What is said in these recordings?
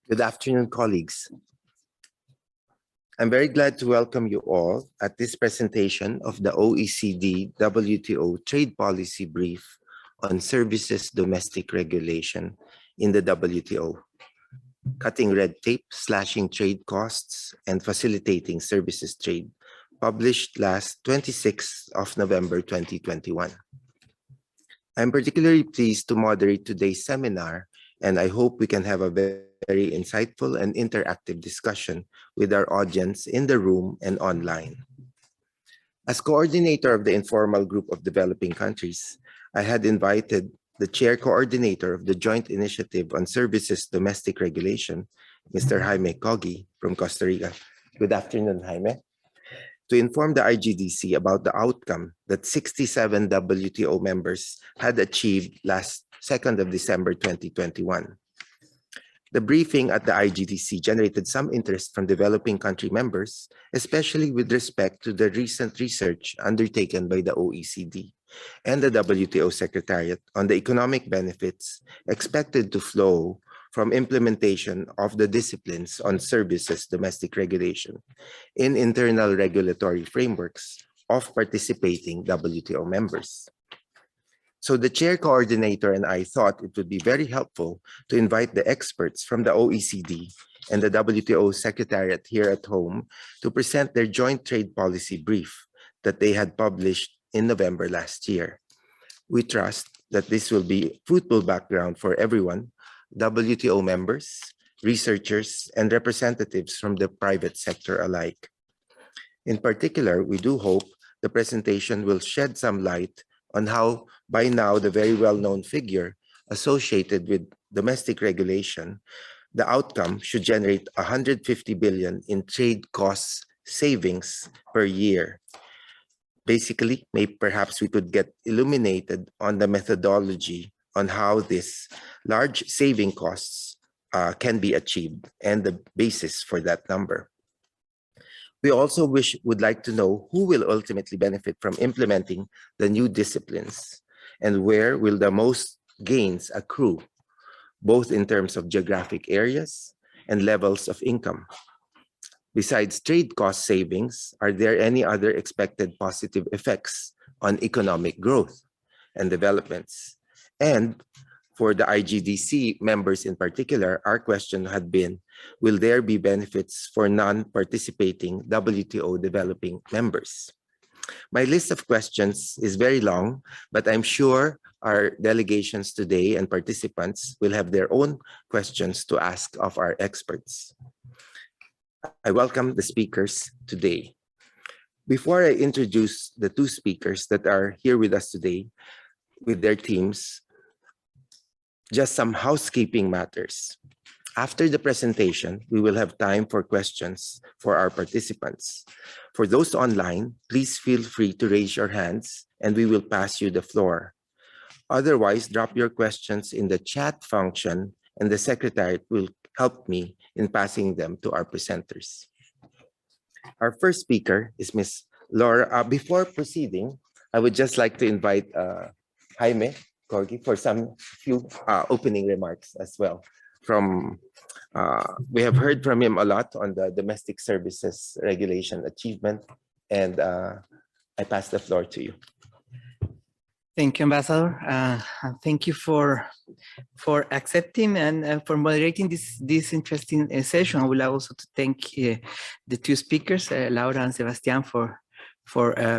Good afternoon, colleagues. I'm very glad to welcome you all at this presentation of the OECD WTO Trade Policy Brief on Services Domestic Regulation in the WTO, Cutting Red Tape, Slashing Trade Costs, and Facilitating Services Trade, published last 26th of November 2021. I'm particularly pleased to moderate today's seminar, and I hope we can have a very insightful and interactive discussion with our audience in the room and online. As coordinator of the informal group of developing countries, I had invited the chair coordinator of the Joint Initiative on Services Domestic Regulation, Mr. Jaime Cogi from Costa Rica. Good afternoon, Jaime. To inform the IGDC about the outcome that 67 WTO members had achieved last 2nd of December 2021. The briefing at the IGDC generated some interest from developing country members, especially with respect to the recent research undertaken by the OECD and the WTO Secretariat on the economic benefits expected to flow from implementation of the disciplines on services domestic regulation in internal regulatory frameworks of participating WTO members. So the chair coordinator and I thought it would be very helpful to invite the experts from the OECD and the WTO Secretariat here at home to present their joint trade policy brief that they had published in November last year. We trust that this will be fruitful background for everyone, WTO members, researchers, and representatives from the private sector alike. In particular, we do hope the presentation will shed some light on how, by now, the very well-known figure associated with domestic regulation, the outcome should generate 150 billion in trade costs savings per year. Basically, perhaps we could get illuminated on the methodology on how this large saving costs can be achieved and the basis for that number. We also would like to know who will ultimately benefit from implementing the new disciplines and where will the most gains accrue, both in terms of geographic areas and levels of income. Besides trade cost savings, are there any other expected positive effects on economic growth and developments? And for the IGDC members in particular, our question had been, will there be benefits for non-participating WTO developing members? My list of questions is very long, but I'm sure our delegations today and participants will have their own questions to ask of our experts. I welcome the speakers today. Before I introduce the two speakers that are here with us today with their teams, just some housekeeping matters. After the presentation, we will have time for questions for our participants. For those online, please feel free to raise your hands and we will pass you the floor. Otherwise, drop your questions in the chat function and the Secretariat will help me in passing them to our presenters. Our first speaker is Ms. Laura. Before proceeding, I would just like to invite Jaime Corgi for some few opening remarks as well. We have heard from him a lot on the domestic services regulation achievement, and I pass the floor to you. Thank you, Ambassador. Thank you for accepting and for moderating this interesting session. I would like also to thank the two speakers, Laura and Sebastian, for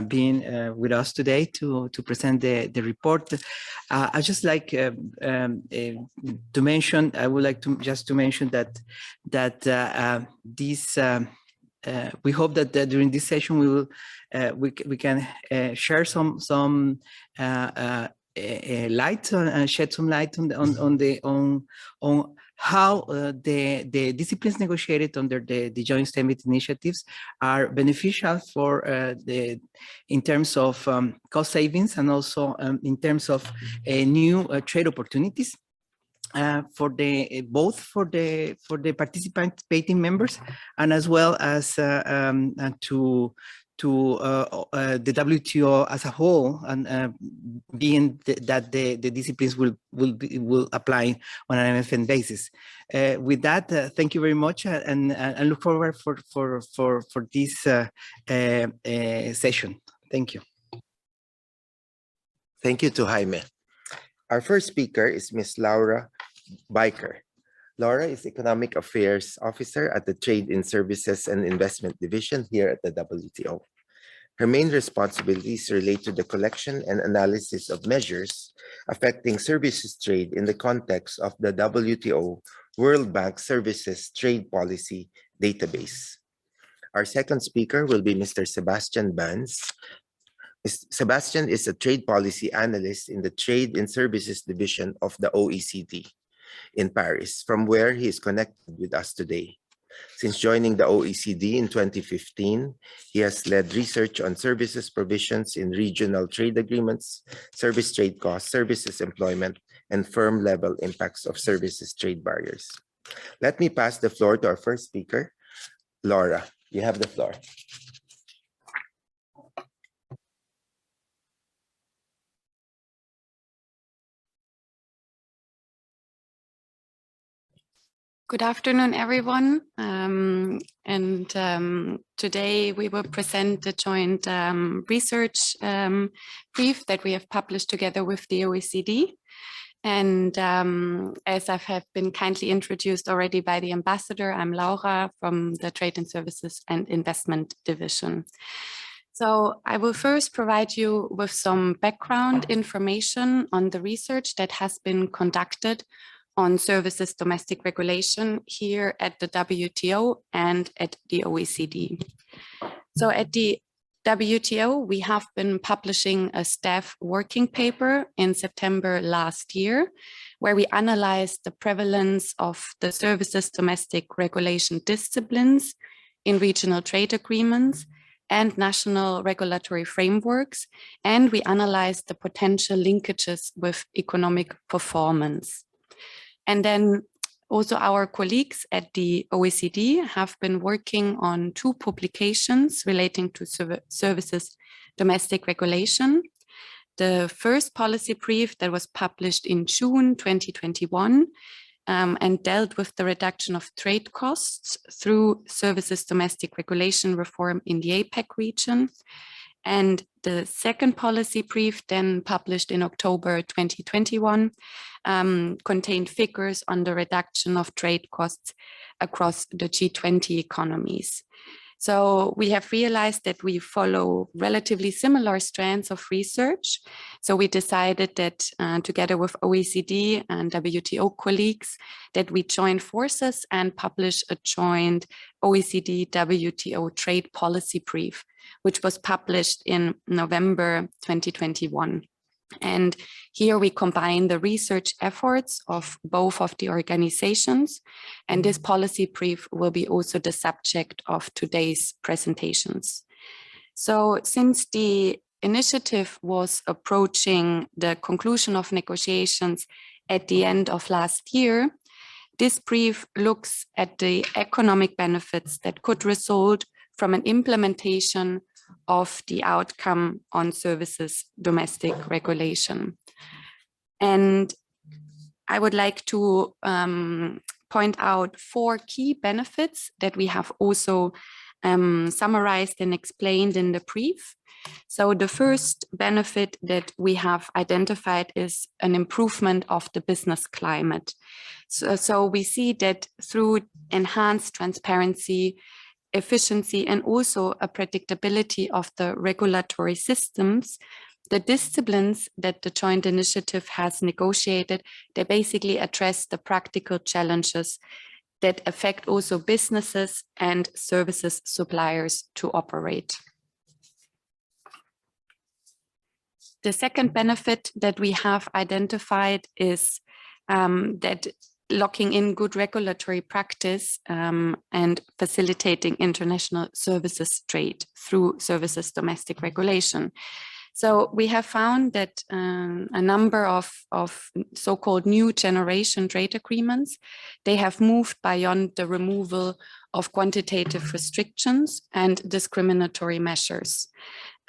being with us today to present the report. I just like to mention. I would like to mention that this. We hope that during this session we will we can share some light and shed some light on how the disciplines negotiated under the joint statement initiatives are beneficial for in terms of cost savings and also in terms of new trade opportunities. Both for the participating members and as well as to the WTO as a whole, and being that the disciplines will apply on an MFN basis. With that, thank you very much, and look forward for this session. Thank you. Thank you to Jaime. Our first speaker is Ms. Laura Biker. Laura is Economic Affairs Officer at the Trade in Services and Investment Division here at the WTO. Her main responsibilities relate to the collection and analysis of measures affecting services trade in the context of the WTO World Bank Services Trade Policy Database. Our second speaker will be Mr. Sebastian Banz. Sebastian is a trade policy analyst in the Trade in Services Division of the OECD in Paris, from where he is connected with us today. Since joining the OECD in 2015, he has led research on services provisions in regional trade agreements, service trade costs, services employment, and firm-level impacts of services trade barriers. Let me pass the floor to our first speaker, Laura. You have the floor. Good afternoon, everyone. Today we will present the joint research brief that we have published together with the OECD. And as I have been kindly introduced already by the ambassador, I'm Laura from the Trade and Services and Investment Division. So I will first provide you with some background information on the research that has been conducted on services domestic regulation here at the WTO and at the OECD. So at the WTO, we have been publishing a staff working paper in September last year, where we analyzed the prevalence of the services domestic regulation disciplines in regional trade agreements and national regulatory frameworks, and we analyzed the potential linkages with economic performance. And then also our colleagues at the OECD have been working on 2 publications relating to services domestic regulation. The first policy brief that was published in June 2021 and dealt with the reduction of trade costs through services domestic regulation reform in the APEC region. And the second policy brief, then published in October 2021, contained figures on the reduction of trade costs across the G20 economies. So we have realized that we follow relatively similar strands of research. So we decided that together with OECD and WTO colleagues, that we join forces and publish a joint OECD-WTO trade policy brief, which was published in November 2021. And here we combine the research efforts of both of the organizations, and this policy brief will be also the subject of today's presentations. So since the initiative was approaching the conclusion of negotiations at the end of last year, this brief looks at the economic benefits that could result from an implementation of the outcome on services domestic regulation. And I would like to point out 4 key benefits that we have also summarized and explained in the brief. So the first benefit that we have identified is an improvement of the business climate. So we see that through enhanced transparency, efficiency, and also a predictability of the regulatory systems, the disciplines that the joint initiative has negotiated, they basically address the practical challenges that affect also businesses and services suppliers to operate. The second benefit that we have identified is that locking in good regulatory practice and facilitating international services trade through services domestic regulation. So we have found that a number of so-called new generation trade agreements, they have moved beyond the removal of quantitative restrictions and discriminatory measures.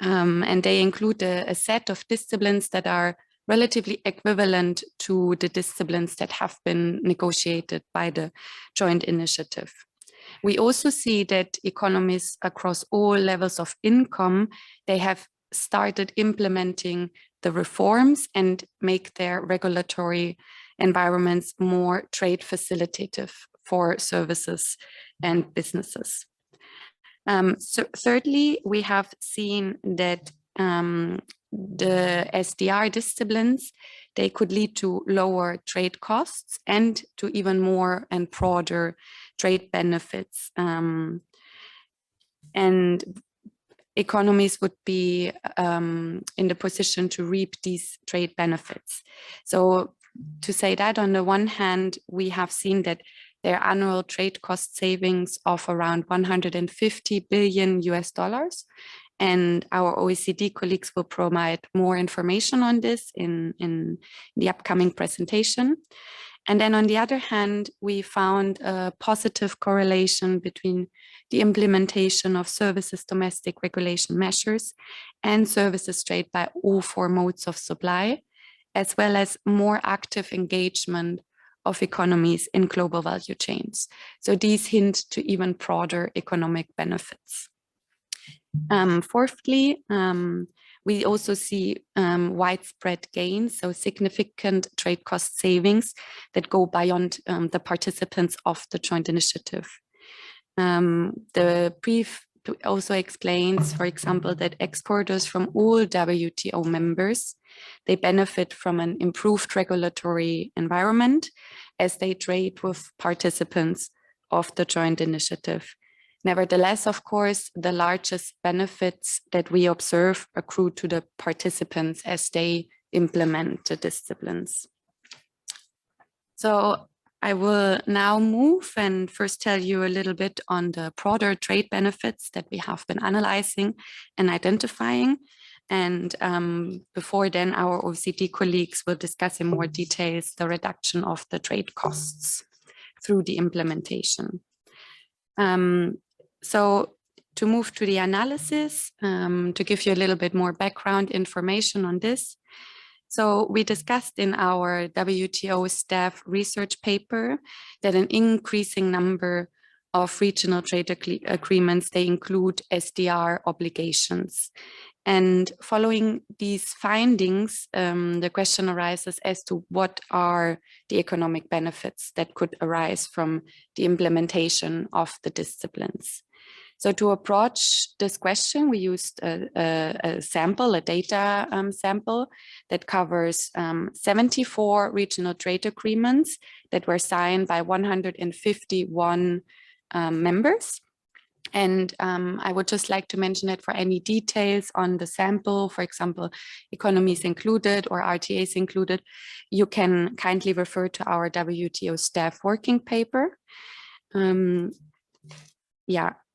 And they include a set of disciplines that are relatively equivalent to the disciplines that have been negotiated by the joint initiative. We also see that economies across all levels of income, they have started implementing the reforms and make their regulatory environments more trade facilitative for services and businesses. So thirdly, we have seen that the SDR disciplines, they could lead to lower trade costs and to even more and broader trade benefits. And economies would be in the position to reap these trade benefits. So to say that, on the one hand, we have seen that their annual trade cost savings of around 150 billion US dollars. And our OECD colleagues will provide more information on this in the upcoming presentation. And then on the other hand, we found a positive correlation between the implementation of services domestic regulation measures and services trade by all four modes of supply, as well as more active engagement of economies in global value chains. So these hint to even broader economic benefits. Fourthly, we also see widespread gains, so significant trade cost savings that go beyond the participants of the joint initiative. The brief also explains, for example, that exporters from all WTO members, they benefit from an improved regulatory environment as they trade with participants of the joint initiative. Nevertheless, of course, the largest benefits that we observe accrue to the participants as they implement the disciplines. So I will now move and first tell you a little bit on the broader trade benefits that we have been analyzing and identifying. And before then, our OECD colleagues will discuss in more details the reduction of the trade costs through the implementation. So to move to the analysis, to give you a little bit more background information on this. So we discussed in our WTO staff research paper that an increasing number of regional trade agreements, they include SDR obligations. And following these findings, the question arises as to what are the economic benefits that could arise from the implementation of the disciplines. So to approach this question, we used a sample, a data sample that covers 74 regional trade agreements that were signed by 151 members. And I would just like to mention that for any details on the sample, for example, economies included or RTAs included, you can kindly refer to our WTO staff working paper.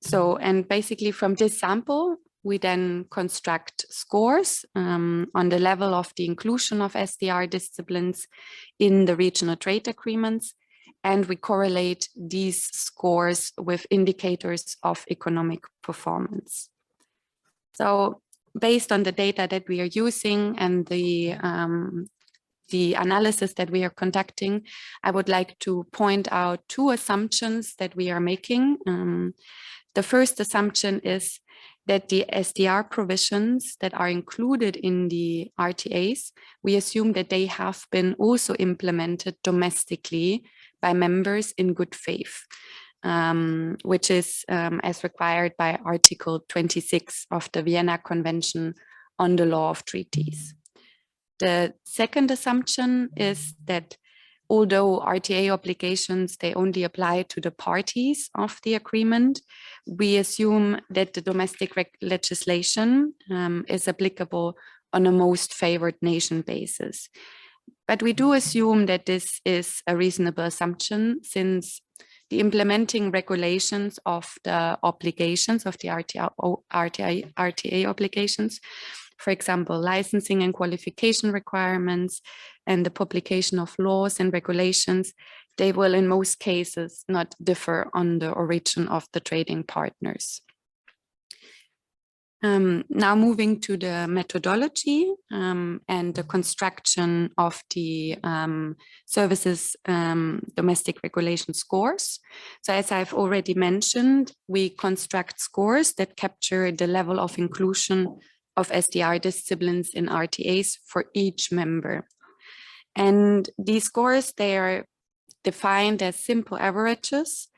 So, and basically from this sample, we then construct scores on the level of the inclusion of SDR disciplines in the regional trade agreements. And we correlate these scores with indicators of economic performance. So based on the data that we are using and the analysis that we are conducting, I would like to point out two assumptions that we are making. The first assumption is that the SDR provisions that are included in the RTAs, we assume that they have been also implemented domestically by members in good faith, which is as required by Article 26 of the Vienna Convention on the Law of Treaties. The second assumption is that although RTA obligations, they only apply to the parties of the agreement, we assume that the domestic legislation is applicable on a most favored nation basis. But we do assume that this is a reasonable assumption since the implementing regulations of the obligations of the RTA obligations, for example, licensing and qualification requirements and the publication of laws and regulations, they will in most cases not differ on the origin of the trading partners. Now moving to the methodology and the construction of the services domestic regulation scores. So as I've already mentioned, we construct scores that capture the level of inclusion of SDR disciplines in RTAs for each member. And these scores, they are defined as simple averages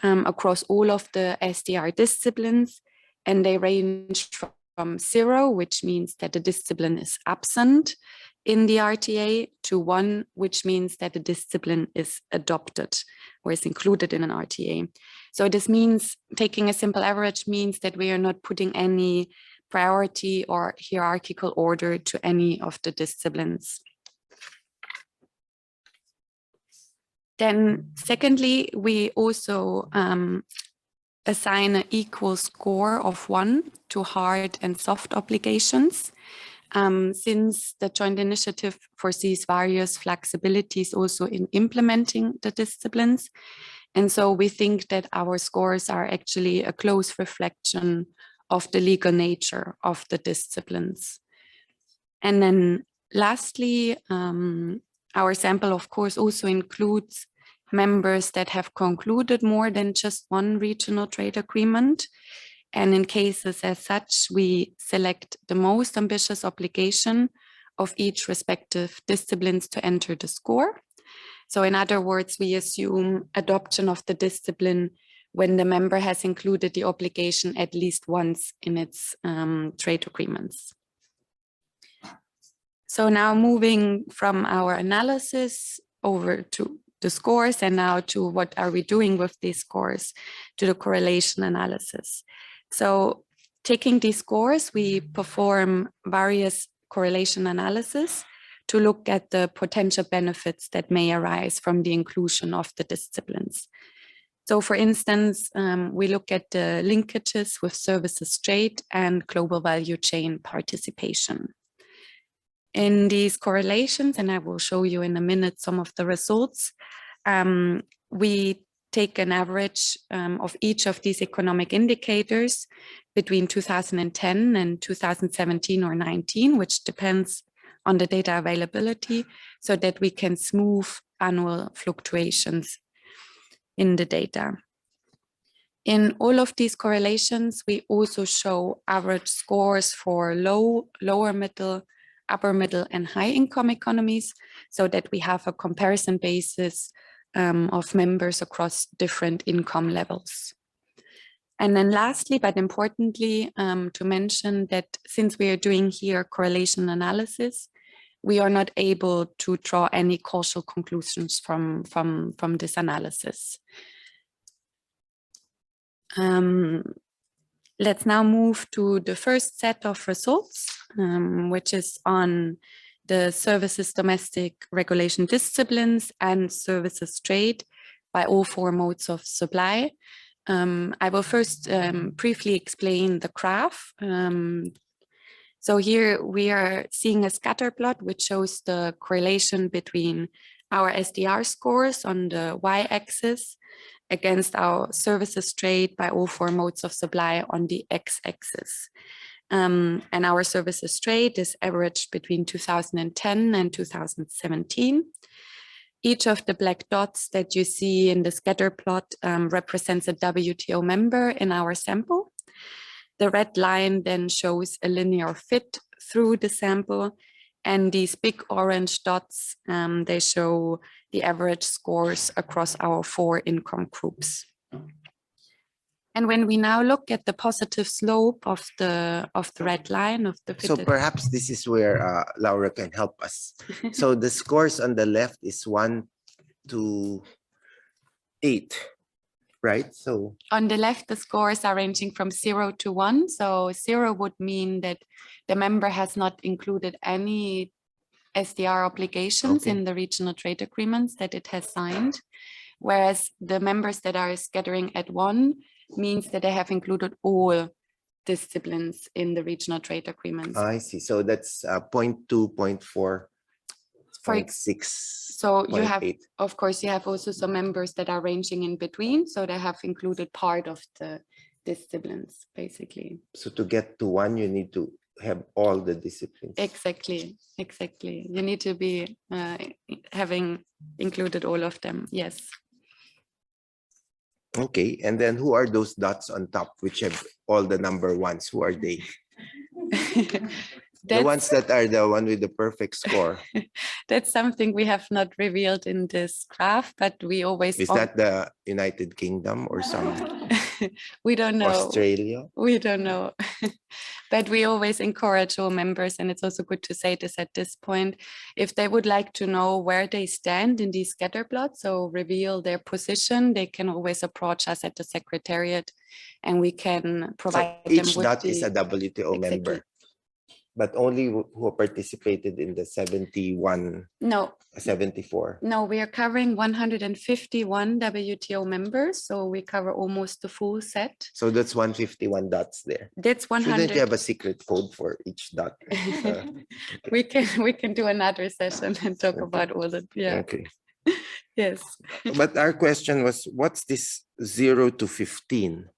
across all of the SDR disciplines, and they range from 0, which means that the discipline is absent in the RTA, to 1, which means that the discipline is adopted or is included in an RTA. So this means taking a simple average means that we are not putting any priority or hierarchical order to any of the disciplines. Then secondly, we also assign an equal score of 1 to hard and soft obligations, since the joint initiative foresees various flexibilities also in implementing the disciplines. And so we think that our scores are actually a close reflection of the legal nature of the disciplines. And then lastly, our sample, of course, also includes members that have concluded more than just one regional trade agreement. And in cases as such, we select the most ambitious obligation of each respective disciplines to enter the score. So in other words, we assume adoption of the discipline when the member has included the obligation at least once in its trade agreements. So now moving from our analysis over to the scores, and now to what are we doing with these scores, to the correlation analysis. So taking these scores, we perform various correlation analysis to look at the potential benefits that may arise from the inclusion of the disciplines. So for instance, we look at the linkages with services trade and global value chain participation. In these correlations, and I will show you in a minute some of the results, we take an average of each of these economic indicators between 2010 and 2017 or 19, which depends on the data availability, so that we can smooth annual fluctuations in the data. In all of these correlations, we also show average scores for low, lower middle, upper middle and high income economies, so that we have a comparison basis of members across different income levels. And then lastly, but importantly, to mention that since we are doing here correlation analysis, we are not able to draw any causal conclusions from this analysis. Let's now move to the first set of results, which is on the services domestic regulation disciplines and services trade by all 4 modes of supply. I will first briefly explain the graph. So here we are seeing a scatter plot which shows the correlation between our SDR scores on the y-axis against our services trade by all 4 modes of supply on the x-axis. And our services trade is averaged between 2010 and 2017. Each of the black dots that you see in the scatter plot represents a WTO member in our sample. The red line then shows a linear fit through the sample, and these big orange dots, they show the average scores across our 4 income groups. And when we now look at the positive slope of the red line of the So perhaps this is where Laura can help us. So the scores on the left is 1 to 8, right? So on the left, the scores are ranging from 0 to 1. So 0 would mean that the member has not included any SDR obligations in the regional trade agreements that it has signed, whereas the members that are scattering at 1 means that they have included all disciplines in the regional trade agreements. I see. So that's 0.2, 0.4, 0.6. So you have, of course, you have also some members that are ranging in between. So they have included part of the disciplines, basically. So to get to one, you need to have all the disciplines. Exactly. You need to be having included all of them. Yes. Okay, and then who are those dots on top which have all the number ones? Who are they? The ones that are the one with the perfect score. That's something we have not revealed in this graph, but we always Is that the United Kingdom or some we don't know. Australia? We don't know. But we always encourage all members, and it's also good to say this at this point, if they would like to know where they stand in these scatter plots, so reveal their position, they can always approach us at the Secretariat, and we can provide So them each with dot is a WTO member, but only who participated in the 71, No, 74. no, we are covering 151 WTO members, so we cover almost the full set. So that's 151 dots there. That's 100. Shouldn't you have a secret code for each dot? We can do another session and talk about all the Okay. Yes. But our question was, what's this 0 to 15?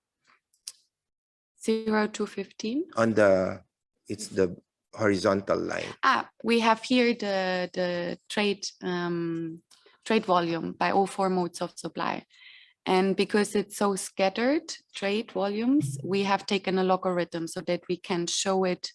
0 to 15. On it's the horizontal line. We have here the trade volume by all four modes of supply. And because it's so scattered trade volumes, we have taken a logarithm so that we can show it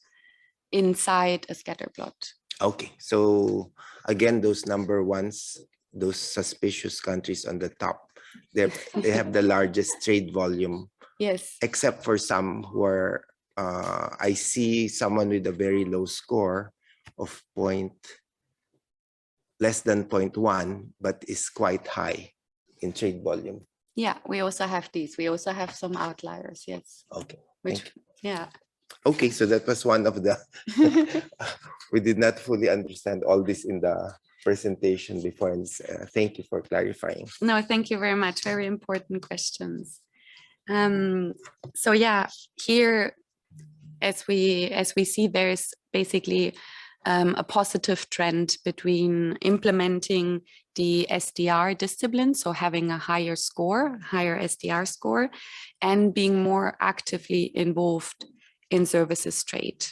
inside a scatter plot. Okay, so again, those number ones, those suspicious countries on the top, they have the largest trade volume. Yes. Except for some who are, I see someone with a very low score of less than 0.1, but is quite high in trade volume. Yeah, we also have these. We also have some outliers, yes. Okay. Yeah. Okay, so that was one of the, we did not fully understand all this in the presentation before, and thank you for clarifying. No, thank you very much. Very important questions. So yeah, here, as we see, there's basically a positive trend between implementing the SDR discipline, so having a higher SDR score, and being more actively involved in services trade.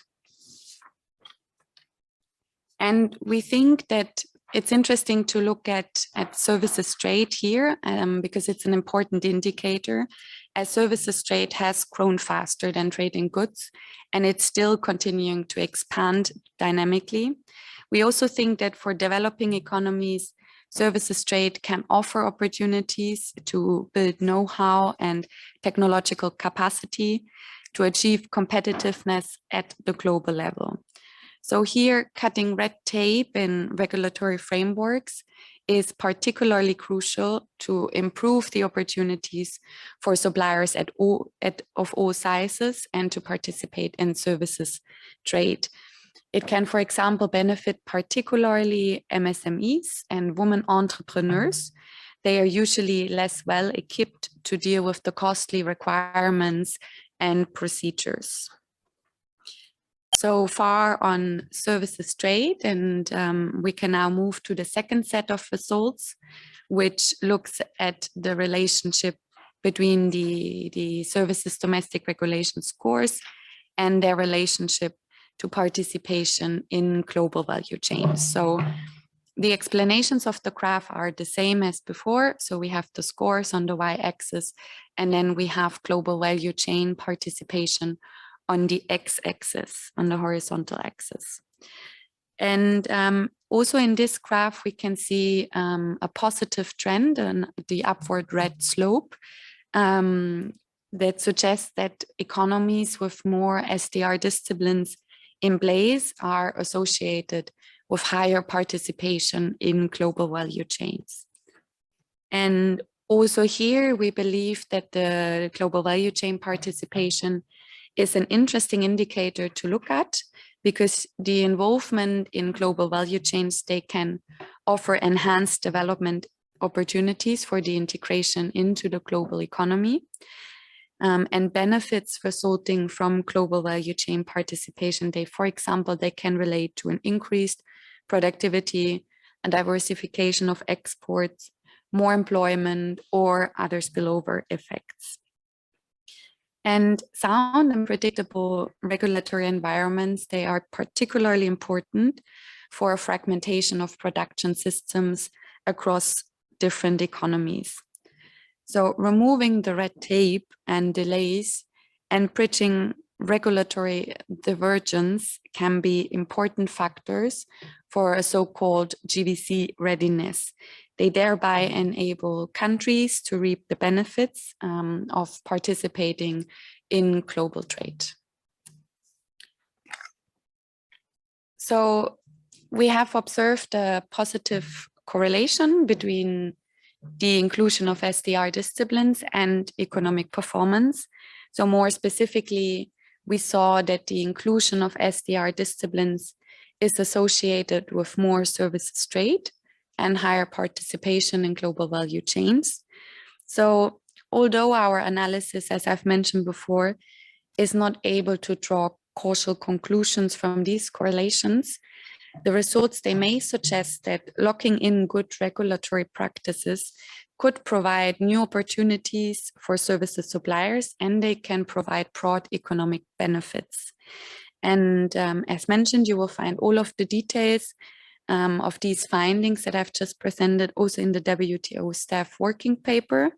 And we think that it's interesting to look at services trade here because it's an important indicator, as services trade has grown faster than trade in goods, and it's still continuing to expand dynamically. We also think that for developing economies, services trade can offer opportunities to build know-how and technological capacity to achieve competitiveness at the global level. So here, cutting red tape in regulatory frameworks is particularly crucial to improve the opportunities for suppliers of all sizes and to participate in services trade. It can, for example, benefit particularly MSMEs and women entrepreneurs. They are usually less well equipped to deal with the costly requirements and procedures. So far on services trade, and we can now move to the second set of results, which looks at the relationship between the services domestic regulation scores and their relationship to participation in global value chains. So the explanations of the graph are the same as before. So we have the scores on the y-axis, and then we have global value chain participation on the x-axis, on the horizontal axis. And also in this graph, we can see a positive trend and the upward red slope that suggests that economies with more SDR disciplines in place are associated with higher participation in global value chains. And also here, we believe that the global value chain participation is an interesting indicator to look at, because the involvement in global value chains, they can offer enhanced development opportunities for the integration into the global economy. And benefits resulting from global value chain participation, for example, they can relate to an increased productivity and diversification of exports, more employment, or other spillover effects. And sound and predictable regulatory environments, they are particularly important for fragmentation of production systems across different economies. So removing the red tape and delays and bridging regulatory divergence can be important factors for a so-called GVC readiness. They thereby enable countries to reap the benefits of participating in global trade. So we have observed a positive correlation between the inclusion of SDR disciplines and economic performance. So more specifically, we saw that the inclusion of SDR disciplines is associated with more services trade and higher participation in global value chains. So although our analysis, as I've mentioned before, is not able to draw causal conclusions from these correlations, the results, they may suggest that locking in good regulatory practices could provide new opportunities for services suppliers, and they can provide broad economic benefits. And as mentioned, you will find all of the details of these findings that I've just presented also in the WTO staff working paper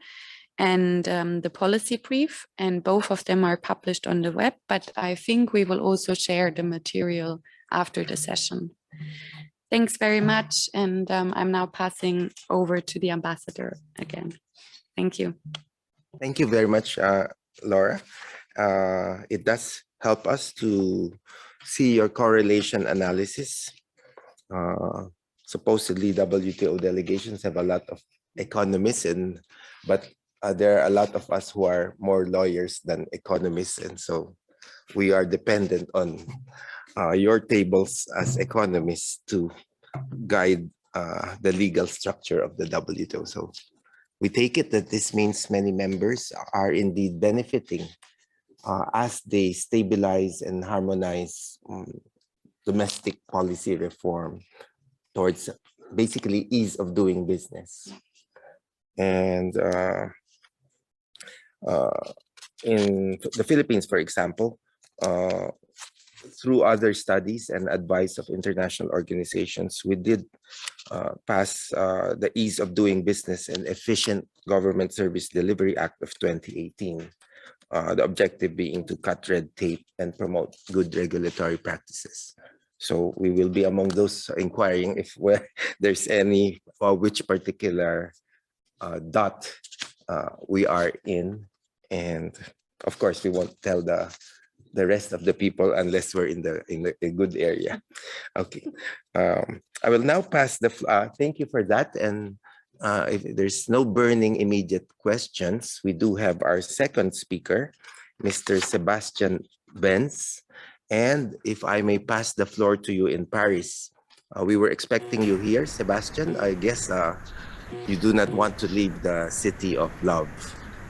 and the policy brief, and both of them are published on the web, but I think we will also share the material after the session. Thanks very much, and I'm now passing over to the ambassador again. Thank you. Thank you very much, Laura. It does help us to see your correlation analysis. Supposedly, WTO delegations have a lot of economists, but there are a lot of us who are more lawyers than economists, and so we are dependent on your tables as economists to guide the legal structure of the WTO. So we take it that this means many members are indeed benefiting as they stabilize and harmonize domestic policy reform towards basically ease of doing business. And in the Philippines, for example, through other studies and advice of international organizations, we did pass the Ease of Doing Business and Efficient Government Service Delivery Act of 2018. The objective being to cut red tape and promote good regulatory practices. So we will be among those inquiring if there's any, which particular dot we are in. And of course, we won't tell the rest of the people unless we're in a good area. Okay, I will now pass the thank you for that. And if there's no burning immediate questions, we do have our second speaker, Mr. Sebastian Benz. And if I may pass the floor to you in Paris, we were expecting you here, Sebastian. I guess you do not want to leave the city of love,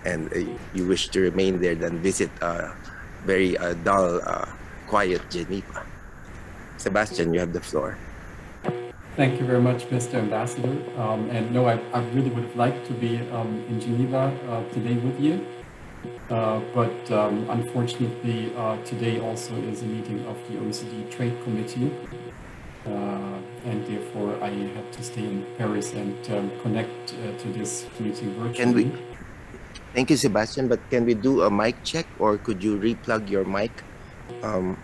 and you wish to remain there than visit very dull, quiet Geneva. Sebastian, you have the floor. Thank you very much, Mr. Ambassador. And no, I really would have liked to be in Geneva today with you. But unfortunately, today also is a meeting of the OECD Trade Committee. And therefore, I had to stay in Paris and connect to this meeting virtually. Thank you, Sebastian, but can we do a mic check, or could you replug your mic?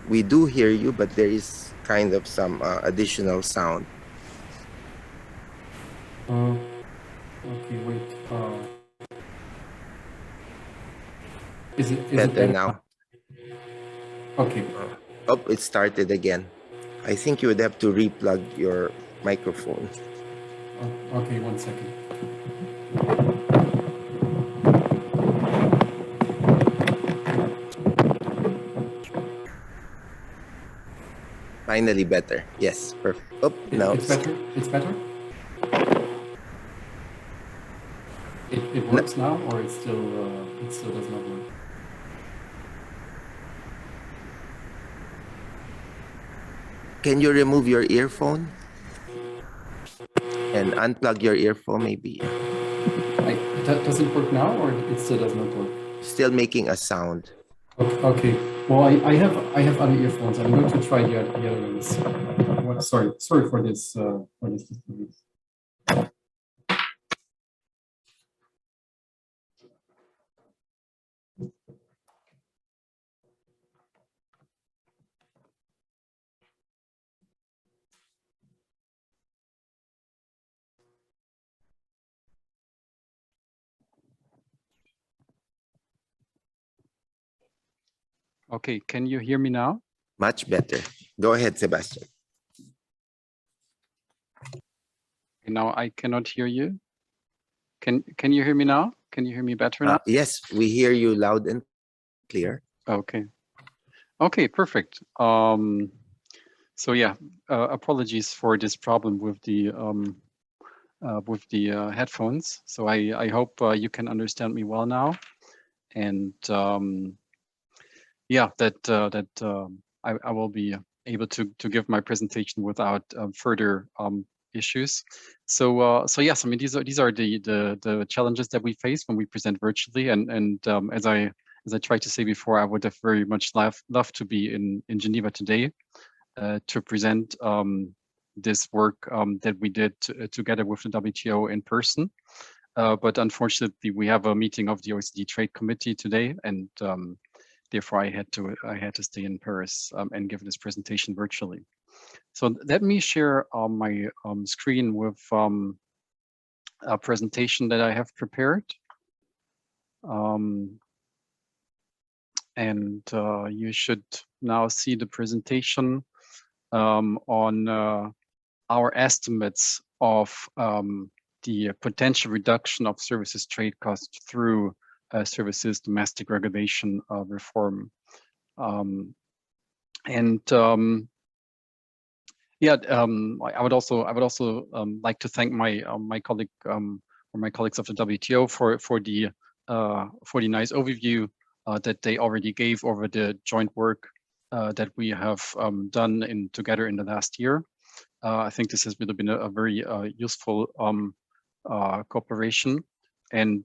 We do hear you, but there is kind of some additional sound. Okay, wait. Is it better now? Okay. Oh, it started again. I think you would have to replug your microphone. Okay, 1 second. Finally better. Yes, perfect. Oh, now it's better. It's better. It works now, or it still does not work. Can you remove your earphone and unplug your earphone, maybe? Does it work now, or it still does not work? Still making a sound. Okay. Well, I have other earphones. I'm going to try the other ones. Sorry for this disturbance. Okay, can you hear me now? Much better. Go ahead, Sebastian. Now I cannot hear you. Can you hear me now? Can you hear me better now? Yes, we hear you loud and clear. Okay. Okay, perfect. So yeah, apologies for this problem with the headphones. So I hope you can understand me well now, and yeah, I will be able to give my presentation without further issues. So yes, I mean these are the challenges that we face when we present virtually, and as I tried to say before, I would have very much loved to be in Geneva today to present this work that we did together with the WTO in person. But unfortunately, we have a meeting of the OECD Trade Committee today, and therefore I had to stay in Paris and give this presentation virtually. So let me share my screen with a presentation that I have prepared. And you should now see the presentation on our estimates of the potential reduction of services trade costs through services domestic regulation reform. Yeah, I would also like to thank my colleague or my colleagues of the WTO for the nice overview that they already gave over the joint work that we have done together in the last year. I think this has really been a very useful cooperation, and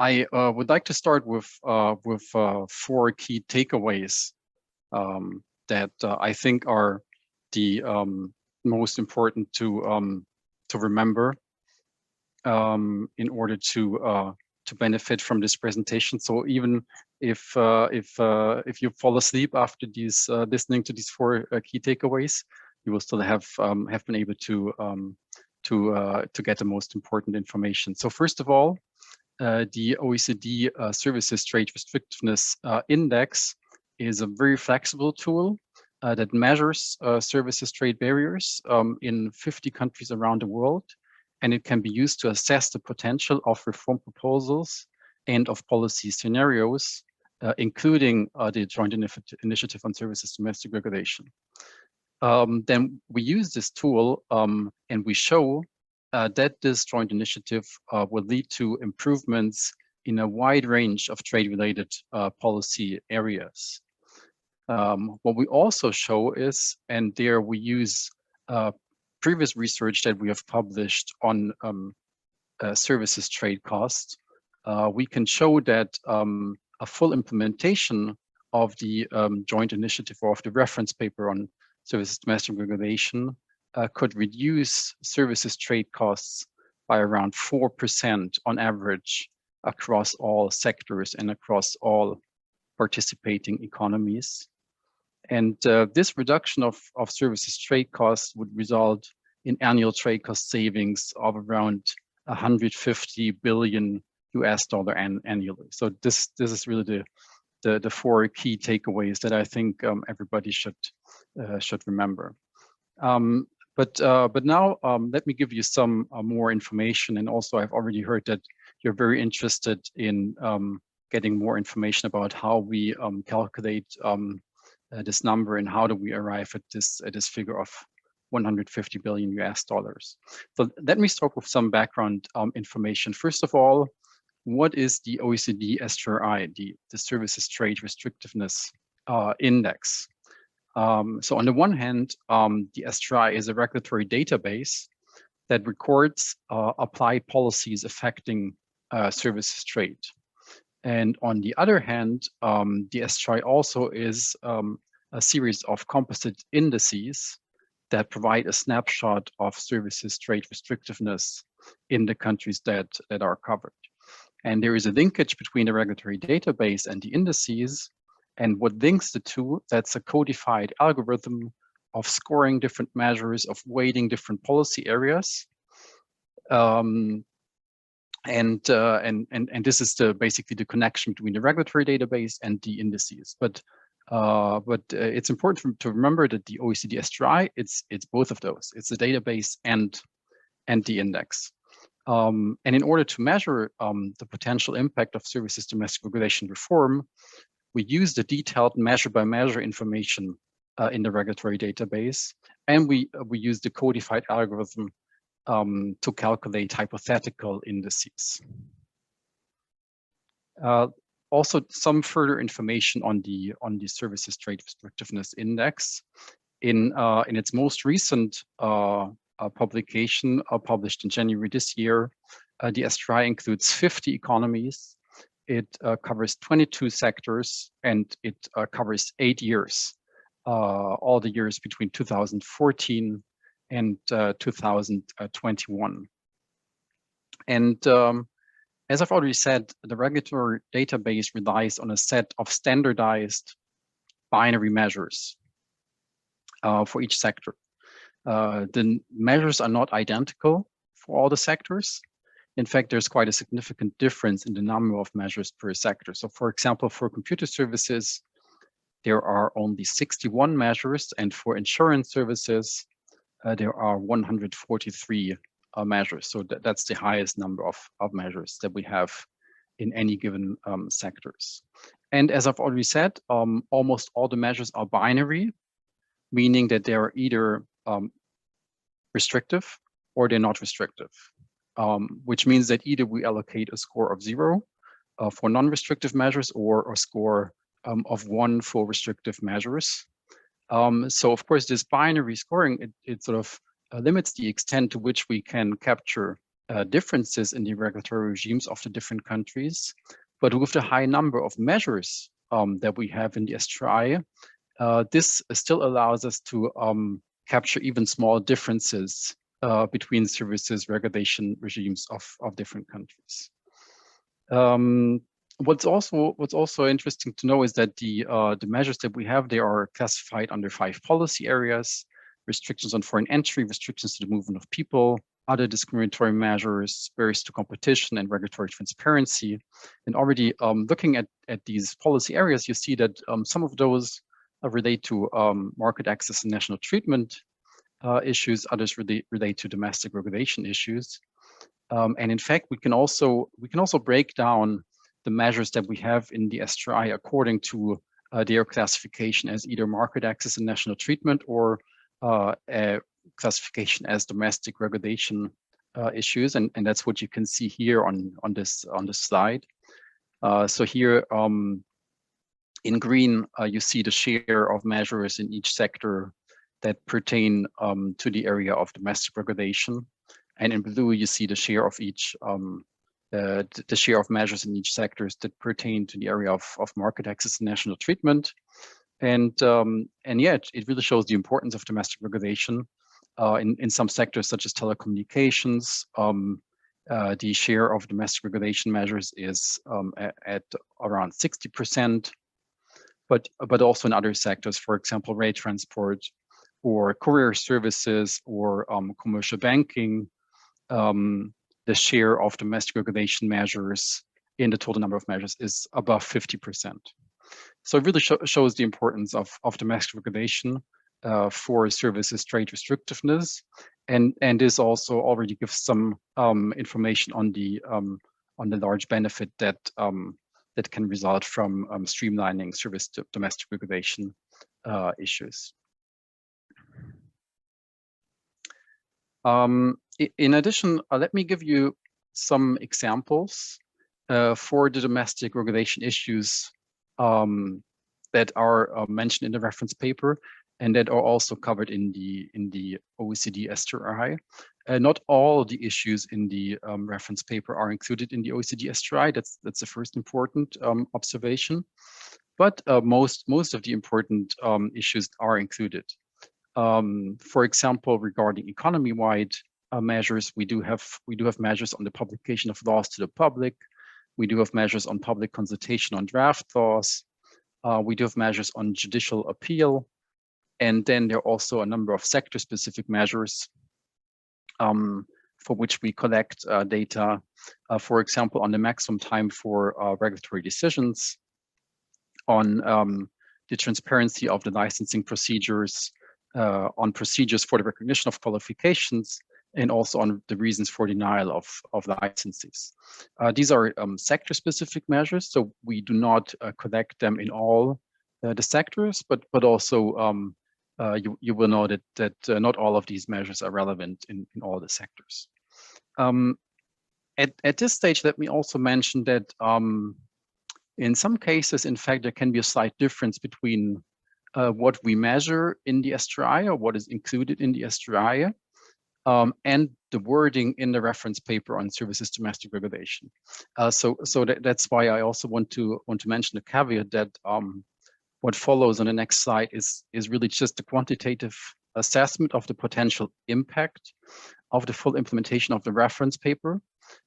I would like to start with 4 key takeaways that I think are the most important to remember in order to benefit from this presentation. So even if you fall asleep after these listening to these 4 key takeaways, you will still have been able to get the most important information. So first of all, the OECD Services Trade Restrictiveness Index is a very flexible tool that measures services trade barriers in 50 countries around the world, and it can be used to assess the potential of reform proposals and of policy scenarios, including the Joint Initiative on Services Domestic Regulation. Then we use this tool and we show that this joint initiative will lead to improvements in a wide range of trade-related policy areas. What we also show is, and there we use previous research that we have published on services trade costs, we can show that a full implementation of the joint initiative or of the reference paper on services domestic regulation could reduce services trade costs by around 4% on average across all sectors and across all participating economies. And this reduction of services trade costs would result in annual trade cost savings of around 150 billion US dollar annually. So this is really the 4 key takeaways that I think everybody should remember. But now let me give you some more information. And also I've already heard that you're very interested in getting more information about how we calculate this number and how do we arrive at this figure of 150 billion US dollars. So let me start with some background information. First of all, what is the OECD STRI, the Services Trade Restrictiveness Index? So on the one hand, the STRI is a regulatory database that records applied policies affecting services trade. And on the other hand, the STRI also is a series of composite indices that provide a snapshot of services trade restrictiveness in the countries that are covered. And there is a linkage between the regulatory database and the indices. And what links the two, that's a codified algorithm of scoring different measures, of weighting different policy areas. And this is basically the connection between the regulatory database and the indices. But it's important to remember that the OECD STRI, it's both of those. It's the database and the index. And in order to measure the potential impact of services domestic regulation reform, we use the detailed measure-by-measure information in the regulatory database, and we use the codified algorithm to calculate hypothetical indices. Also, some further information on the Services Trade Restrictiveness Index. In its most recent publication published in January this year, the STRI includes 50 economies. It covers 22 sectors, and it covers 8 years, all the years between 2014 and 2021. And as I've already said, the regulatory database relies on a set of standardized binary measures for each sector. The measures are not identical for all the sectors. In fact, there's quite a significant difference in the number of measures per sector. So for example, for computer services, there are only 61 measures, and for insurance services, there are 143 measures. So that's the highest number of measures that we have in any given sectors. And as I've already said, almost all the measures are binary, meaning that they are either restrictive or they're not restrictive, which means that either we allocate a score of 0 for non-restrictive measures or a score of 1 for restrictive measures. So of course, this binary scoring, it sort of limits the extent to which we can capture differences in the regulatory regimes of the different countries. But with the high number of measures that we have in the STRI, this still allows us to capture even small differences between services regulation regimes of different countries. What's also interesting to know is that the measures that we have, they are classified under 5 policy areas: restrictions on foreign entry, restrictions to the movement of people, other discriminatory measures, barriers to competition, and regulatory transparency. And already looking at these policy areas, you see that some of those relate to market access and national treatment issues, others relate to domestic regulation issues. And in fact, we can also break down the measures that we have in the STRI according to their classification as either market access and national treatment or a classification as domestic regulation issues, and that's what you can see here on this slide. So here in green, you see the share of measures in each sector that pertain to the area of domestic regulation, and in blue you see the share of each the share of measures in each sectors that pertain to the area of market access and national treatment. And yet it really shows the importance of domestic regulation in some sectors such as telecommunications. The share of domestic regulation measures is at around 60%, but also in other sectors, for example, rail transport or courier services or commercial banking, the share of domestic regulation measures in the total number of measures is above 50%. So it really shows the importance of domestic regulation for services trade restrictiveness, and this also already gives some information on the large benefit that that can result from streamlining service to domestic regulation issues. In addition, let me give you some examples for the domestic regulation issues that are mentioned in the reference paper and that are also covered in the OECD STRI. Not all the issues in the reference paper are included in the OECD STRI. That's the first important observation. But most of the important issues are included. For example, regarding economy-wide measures, we do have measures on the publication of laws to the public. We do have measures on public consultation on draft laws. We do have measures on judicial appeal. And then there are also a number of sector-specific measures for which we collect data, for example, on the maximum time for regulatory decisions, on the transparency of the licensing procedures, on procedures for the recognition of qualifications, and also on the reasons for denial of licenses. These are sector-specific measures, so we do not collect them in all the sectors, but also you will know that not all of these measures are relevant in all the sectors. At this stage, let me also mention that in some cases, in fact, there can be a slight difference between what we measure in the STRI or what is included in the STRI and the wording in the reference paper on services domestic regulation. So that's why I also want to mention the caveat that what follows on the next slide is really just a quantitative assessment of the potential impact of the full implementation of the reference paper.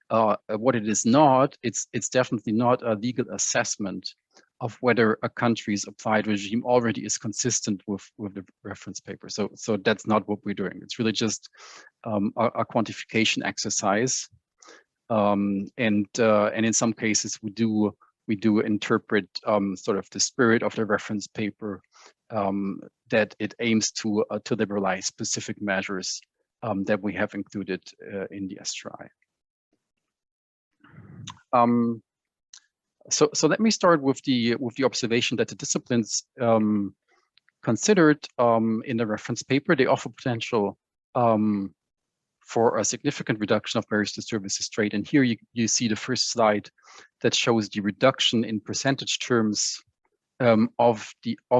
What it is not, it's definitely not a legal assessment of whether a country's applied regime already is consistent with the reference paper. So that's not what we're doing. It's really just a quantification exercise. And in some cases, we do interpret sort of the spirit of the reference paper that it aims to liberalize specific measures that we have included in the STRI. So let me start with the observation that the disciplines considered in the reference paper, they offer potential for a significant reduction of barriers to services trade. And here you see the first slide that shows the reduction in percentage terms of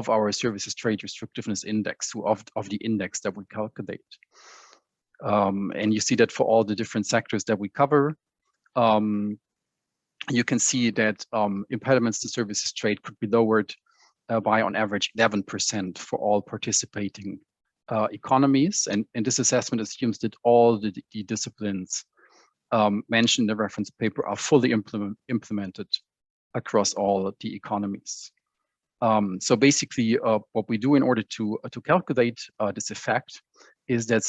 our services trade restrictiveness index, of the index that we calculate. And you see that for all the different sectors that we cover, you can see that impediments to services trade could be lowered by on average 11% for all participating economies. And this assessment assumes that all the disciplines mentioned in the reference paper are fully implemented across all the economies. So basically, what we do in order to calculate this effect is that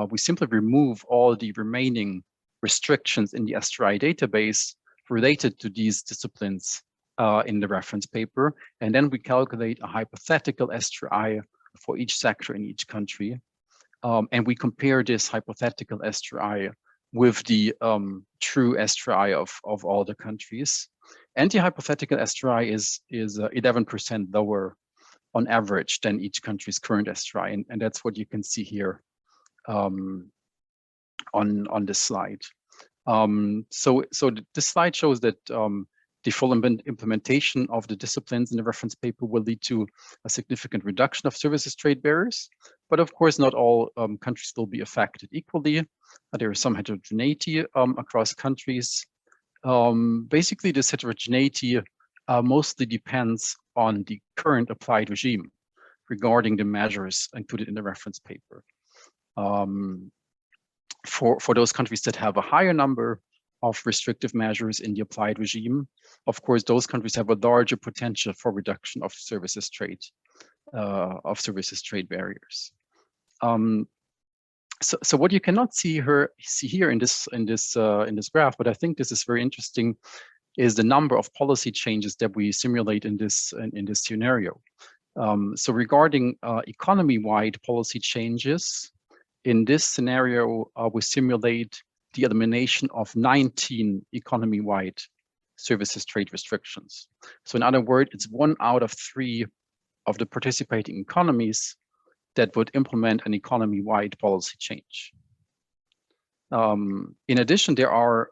we simply remove all the remaining restrictions in the STRI database related to these disciplines in the reference paper, and then we calculate a hypothetical STRI for each sector in each country, and we compare this hypothetical STRI with the true STRI of all the countries. And the hypothetical STRI is 11% lower on average than each country's current STRI, and that's what you can see here on this slide. So this slide shows that the full implementation of the disciplines in the reference paper will lead to a significant reduction of services trade barriers. But of course, not all countries will be affected equally. There is some heterogeneity across countries. Basically, this heterogeneity mostly depends on the current applied regime regarding the measures included in the reference paper. For those countries that have a higher number of restrictive measures in the applied regime, of course, those countries have a larger potential for reduction of services trade barriers. So what you cannot see here in this graph, but I think this is very interesting, is the number of policy changes that we simulate in this scenario. So regarding economy-wide policy changes, in this scenario, we simulate the elimination of 19 economy-wide services trade restrictions. So in other words, it's 1 out of 3 of the participating economies that would implement an economy-wide policy change. In addition, there are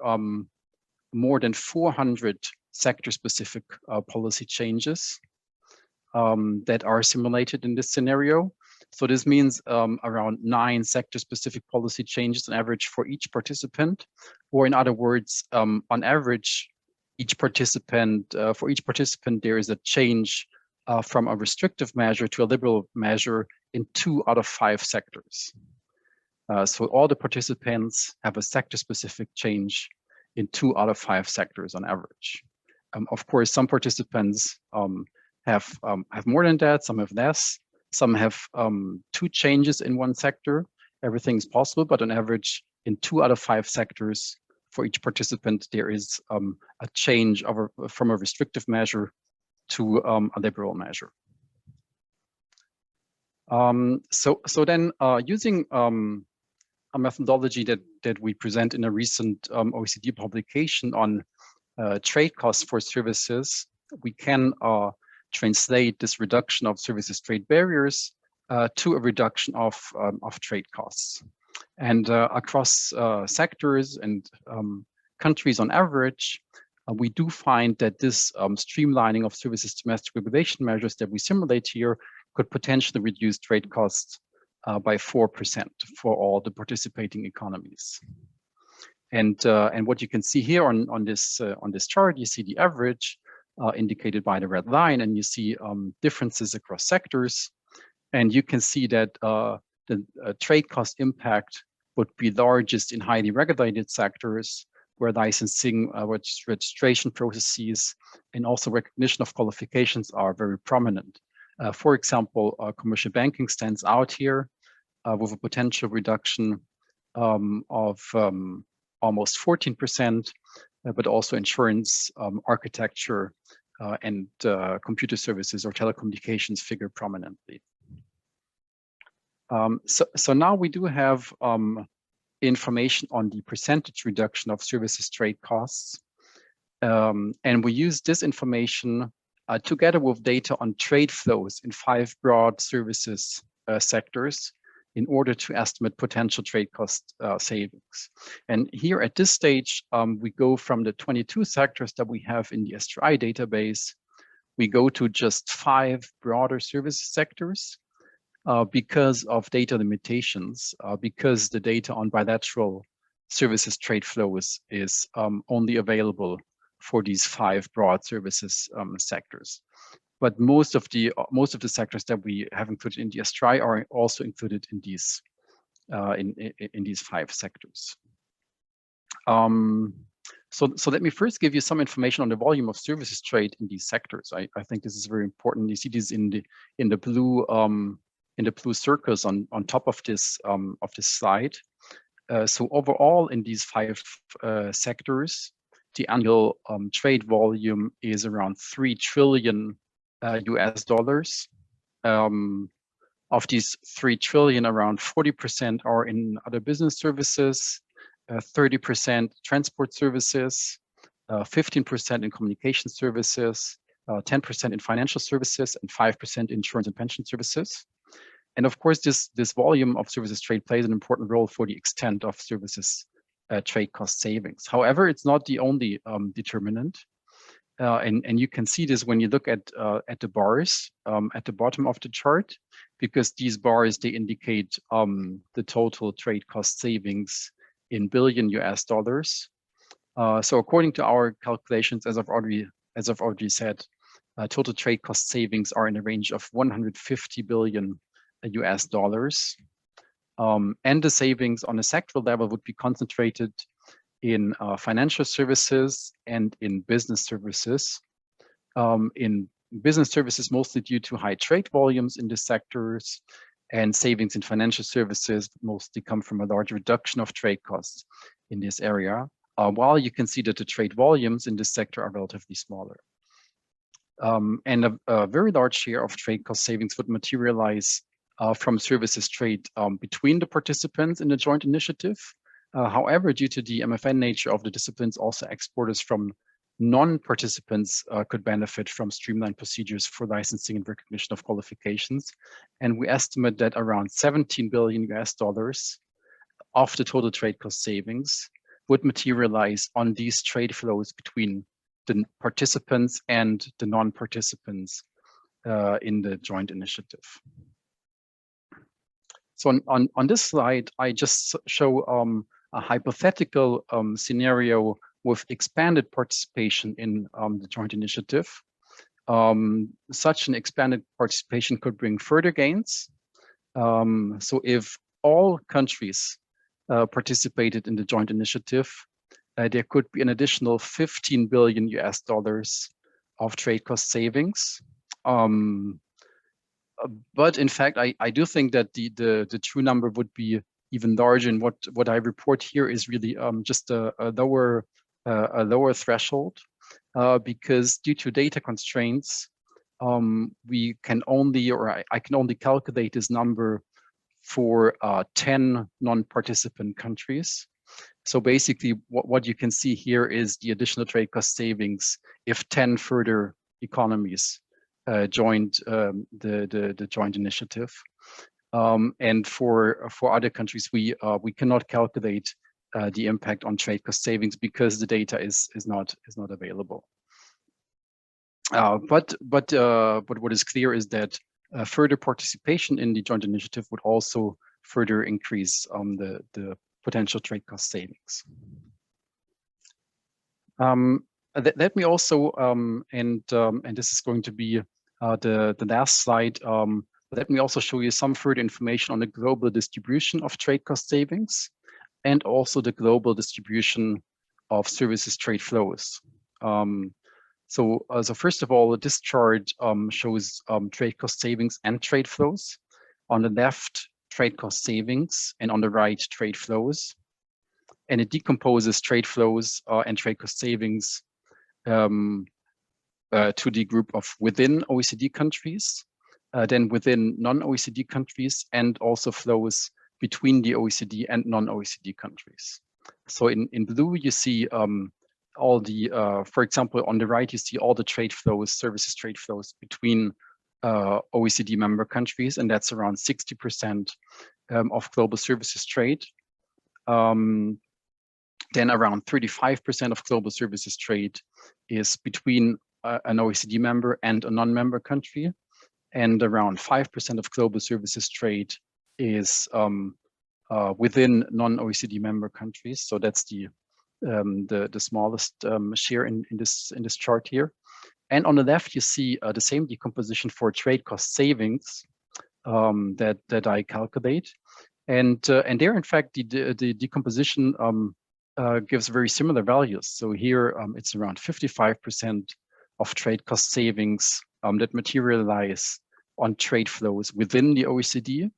more than 400 sector-specific policy changes that are simulated in this scenario. So this means around 9 sector-specific policy changes on average for each participant, or in other words, on average, for each participant, there is a change from a restrictive measure to a liberal measure in 2 out of 5 sectors. So all the participants have a sector-specific change in 2 out of 5 sectors on average. Of course, some participants have more than that, some have less, some have 2 changes in 1 sector. Everything is possible, but on average, in 2 out of 5 sectors, for each participant, there is a change from a restrictive measure to a liberal measure. So then using a methodology that we present in a recent OECD publication on trade costs for services, we can translate this reduction of services trade barriers to a reduction of trade costs. And across sectors and countries on average, we do find that this streamlining of services domestic regulation measures that we simulate here could potentially reduce trade costs by 4% for all the participating economies. And what you can see here on this chart, you see the average indicated by the red line, and you see differences across sectors. And you can see that the trade cost impact would be largest in highly regulated sectors, where licensing, registration processes, and also recognition of qualifications are very prominent. For example, commercial banking stands out here with a potential reduction of almost 14%, but also insurance, architecture, and computer services or telecommunications figure prominently. So now we do have information on the percentage reduction of services trade costs. And we use this information together with data on trade flows in 5 broad services sectors in order to estimate potential trade cost savings. And here at this stage, we go from the 22 sectors that we have in the STRI database, we go to just 5 broader service sectors because of data limitations, because the data on bilateral services trade flows is only available for these 5 broad services sectors. But most of the sectors that we have included in the STRI are also included in these in these 5 sectors. So let me first give you some information on the volume of services trade in these sectors. I think this is very important. You see this in the blue circles on top of this slide. So overall, in these 5 sectors, the annual trade volume is around $3 trillion US dollars. Of these 3 trillion, around 40% are in other business services, 30% transport services, 15% in communication services, 10% in financial services, and 5% insurance and pension services. And of course, this volume of services trade plays an important role for the extent of services trade cost savings. However, it's not the only determinant. And you can see this when you look at the bars at the bottom of the chart, because these bars, they indicate the total trade cost savings in billion US dollars. So according to our calculations, as I've already said, total trade cost savings are in the range of 150 billion US dollars. And the savings on a sectoral level would be concentrated in financial services and in business services. In business services, mostly due to high trade volumes in the sectors, and savings in financial services mostly come from a large reduction of trade costs in this area, while you can see that the trade volumes in this sector are relatively smaller. And a very large share of trade cost savings would materialize from services trade between the participants in the joint initiative. However, due to the MFN nature of the disciplines, also exporters from non-participants could benefit from streamlined procedures for licensing and recognition of qualifications. And we estimate that around 17 billion US dollars of the total trade cost savings would materialize on these trade flows between the participants and the non-participants in the joint initiative. So on this slide, I just show a hypothetical scenario with expanded participation in the joint initiative. Such an expanded participation could bring further gains. So if all countries participated in the joint initiative, there could be an additional 15 billion US dollars of trade cost savings. But in fact, I do think that the true number would be even larger. And what I report here is really just a lower threshold, because due to data constraints, we can only, or I can only calculate this number for 10 non-participant countries. So basically, what you can see here is the additional trade cost savings if 10 further economies joined the joint initiative. And for other countries, we cannot calculate the impact on trade cost savings because the data is not available. But what is clear is that further participation in the joint initiative would also further increase the potential trade cost savings. Let me also, and this is going to be the last slide, let me also show you some further information on the global distribution of trade cost savings and also the global distribution of services trade flows. So first of all, this chart shows trade cost savings and trade flows. On the left, trade cost savings, and on the right, trade flows. And it decomposes trade flows and trade cost savings to the group of within OECD countries, then within non-OECD countries, and also flows between the OECD and non-OECD countries. So in blue, you see all the, for example, on the right, you see all the trade flows, services trade flows between OECD member countries, and that's around 60% of global services trade. Then around 35% of global services trade is between an OECD member and a non-member country, and around 5% of global services trade is within non-OECD member countries. So that's the smallest share in this chart here. And on the left, you see the same decomposition for trade cost savings that I calculate, and there, in fact, the decomposition gives very similar values. So here it's around 55% of trade cost savings that materialize on trade flows within the OECD.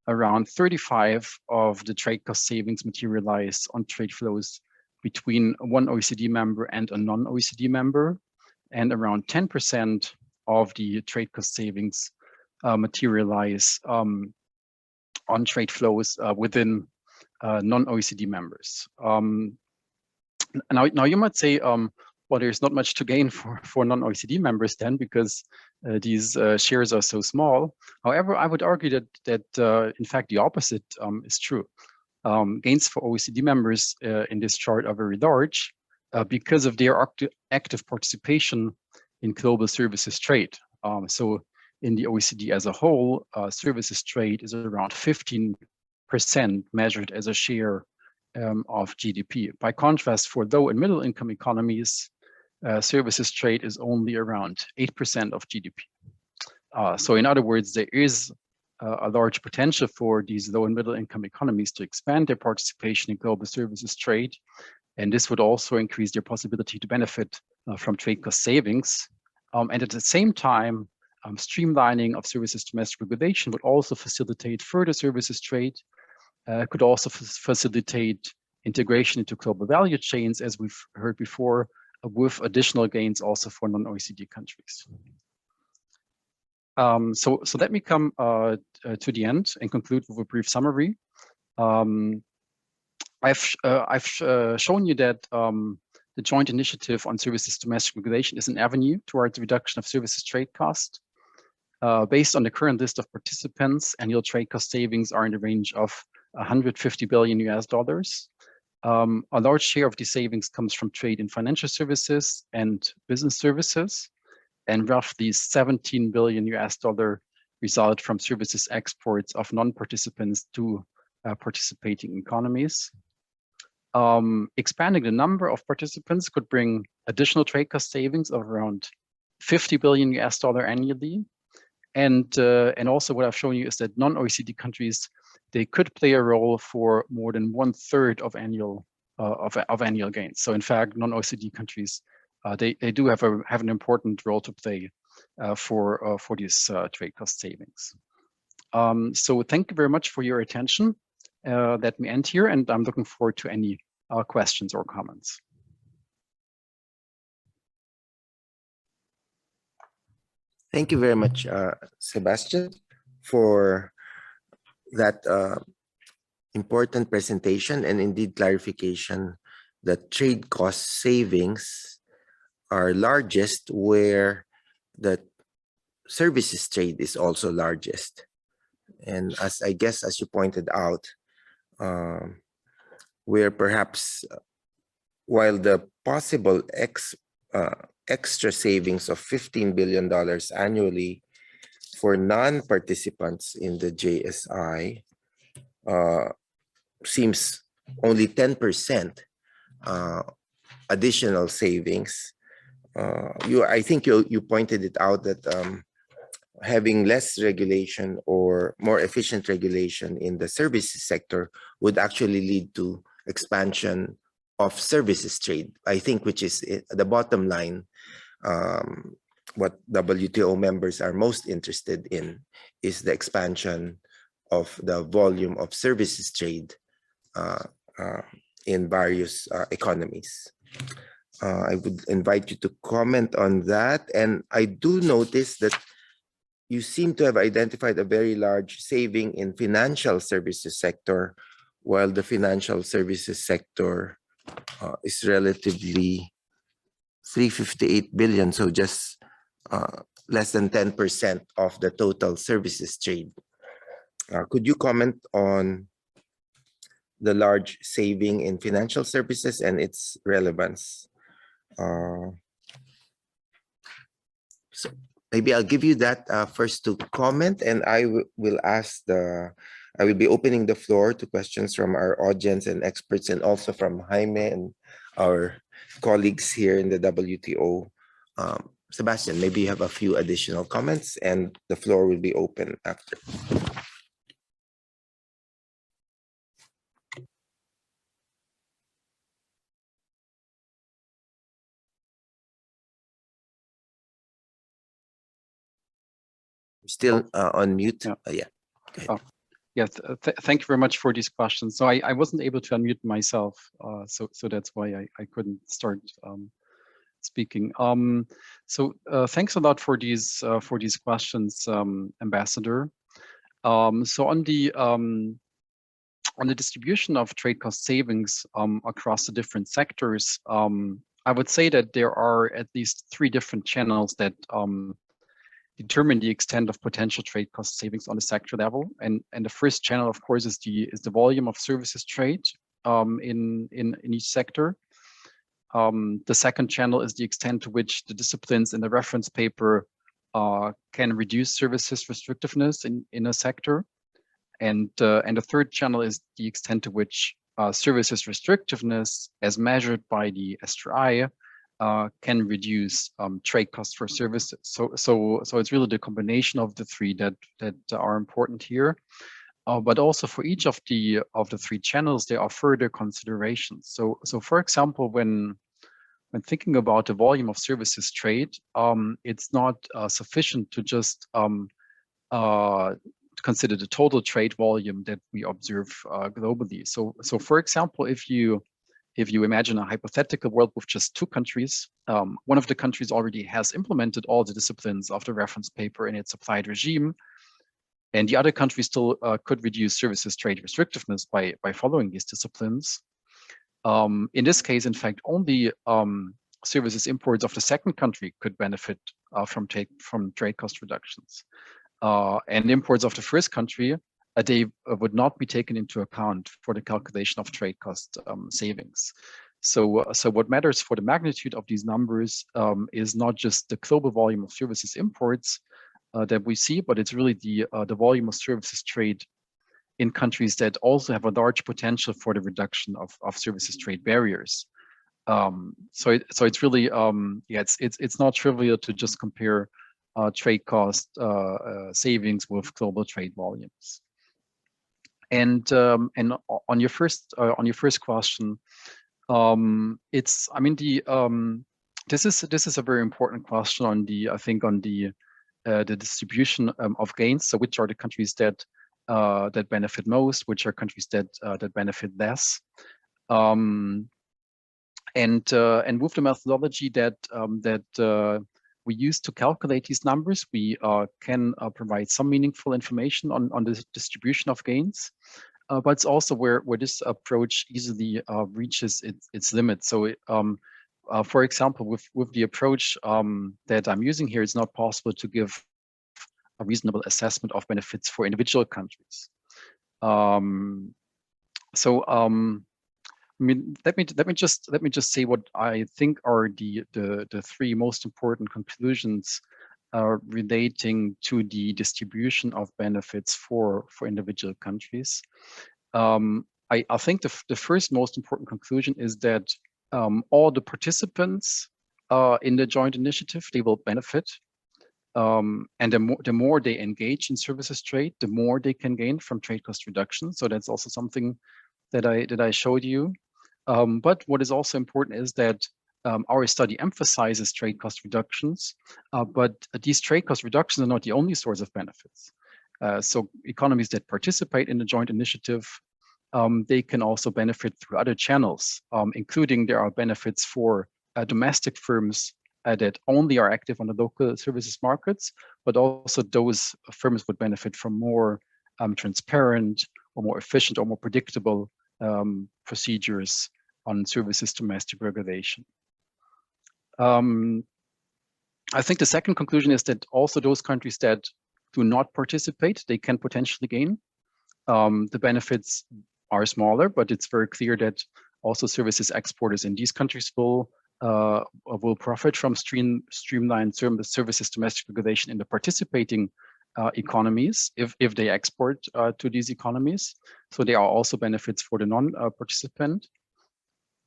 Around 35% of the trade cost savings materialize on trade flows between one OECD member and a non-OECD member, and around 10% of the trade cost savings materialize on trade flows within non-OECD members. Now you might say, well, there's not much to gain for non-OECD members then, because these shares are so small. However, I would argue that in fact the opposite is true. Gains for OECD members in this chart are very large because of their active participation in global services trade. So in the OECD as a whole, services trade is around 15% measured as a share of GDP. By contrast, for low and middle income economies, services trade is only around 8% of GDP. So in other words, there is a large potential for these low and middle income economies to expand their participation in global services trade. And this would also increase their possibility to benefit from trade cost savings. And at the same time, streamlining of services domestic regulation would also facilitate further services trade, could also facilitate integration into global value chains, as we've heard before, with additional gains also for non-OECD countries. So let me come to the end and conclude with a brief summary. I've shown you that the joint initiative on services domestic regulation is an avenue towards reduction of services trade cost. Based on the current list of participants, annual trade cost savings are in the range of 150 billion US dollars. A large share of these savings comes from trade in financial services and business services, and roughly 17 billion US dollar result from services exports of non-participants to participating economies. Expanding the number of participants could bring additional trade cost savings of around $50 billion annually. And also what I've shown you is that non-OECD countries, they could play a role for more than 1/3 of annual gains. So in fact, non-OECD countries, they do have an important role to play for these trade cost savings. So thank you very much for your attention. Let me end here, and I'm looking forward to any questions or comments. Thank you very much, Sebastian, for that important presentation and indeed clarification that trade cost savings are largest where the services trade is also largest. And as I guess, as you pointed out, where perhaps while the possible extra savings of $15 billion annually for non-participants in the JSI seems only 10% additional savings. I think you pointed it out that having less regulation or more efficient regulation in the services sector would actually lead to expansion of services trade, I think, which is the bottom line. What WTO members are most interested in is the expansion of the volume of services trade in various economies. I would invite you to comment on that. And I do notice that you seem to have identified a very large saving in financial services sector, while the financial services sector is relatively 358 billion, so just less than 10% of the total services trade. Could you comment on the large saving in financial services and its relevance? So maybe I'll give you that first to comment, and I will be opening the floor to questions from our audience and experts, and also from Jaime and our colleagues here in the WTO. Sebastian, maybe you have a few additional comments, and the floor will be open after. Still on mute. Yeah. Oh, yes. Thank you very much for these questions. So I wasn't able to unmute myself, so that's why I couldn't start speaking. So thanks a lot for these questions, Ambassador. So on the distribution of trade cost savings across the different sectors, I would say that there are at least 3 different channels that determine the extent of potential trade cost savings on the sector level. And the first channel, of course, is the volume of services trade in each sector. The second channel is the extent to which the disciplines in the reference paper can reduce services restrictiveness in a sector. And the third channel is the extent to which services restrictiveness, as measured by the SRI, can reduce trade costs for services. So it's really the combination of the 3 that are important here. But also for each of the 3 channels, there are further considerations. So for example, when thinking about the volume of services trade, it's not sufficient to just consider the total trade volume that we observe globally. So for example, if you imagine a hypothetical world with just 2 countries, one of the countries already has implemented all the disciplines of the reference paper in its applied regime, and the other country still could reduce services trade restrictiveness by following these disciplines. In this case, in fact, only services imports of the second country could benefit from trade cost reductions. And imports of the first country, they would not be taken into account for the calculation of trade cost savings. So what matters for the magnitude of these numbers is not just the global volume of services imports, that we see, but it's really the volume of services trade in countries that also have a large potential for the reduction of services trade barriers. So it's really it's not trivial to just compare trade cost savings with global trade volumes. And on your first question, this is a very important question on the distribution of gains. So which are the countries that benefit most, which are countries that benefit less, and with the methodology that we use to calculate these numbers, we can provide some meaningful information on the distribution of gains, but it's also where this approach easily reaches its limits. So, for example, with the approach that I'm using here, it's not possible to give a reasonable assessment of benefits for individual countries. Let me just say what I think are the three most important conclusions relating to the distribution of benefits for individual countries. I think the first most important conclusion is that all the participants in the joint initiative, they will benefit. And the more they engage in services trade, the more they can gain from trade cost reduction. So that's also something that I showed you. But what is also important is that our study emphasizes trade cost reductions, but these trade cost reductions are not the only source of benefits. So economies that participate in the joint initiative, they can also benefit through other channels, including there are benefits for domestic firms that only are active on the local services markets, but also those firms would benefit from more transparent or more efficient or more predictable procedures on services domestic regulation. I think the second conclusion is that also those countries that do not participate, they can potentially gain. The benefits are smaller, but it's very clear that also services exporters in these countries will profit from streamlined services domestic regulation in the participating economies if they export to these economies. So there are also benefits for the non-participant.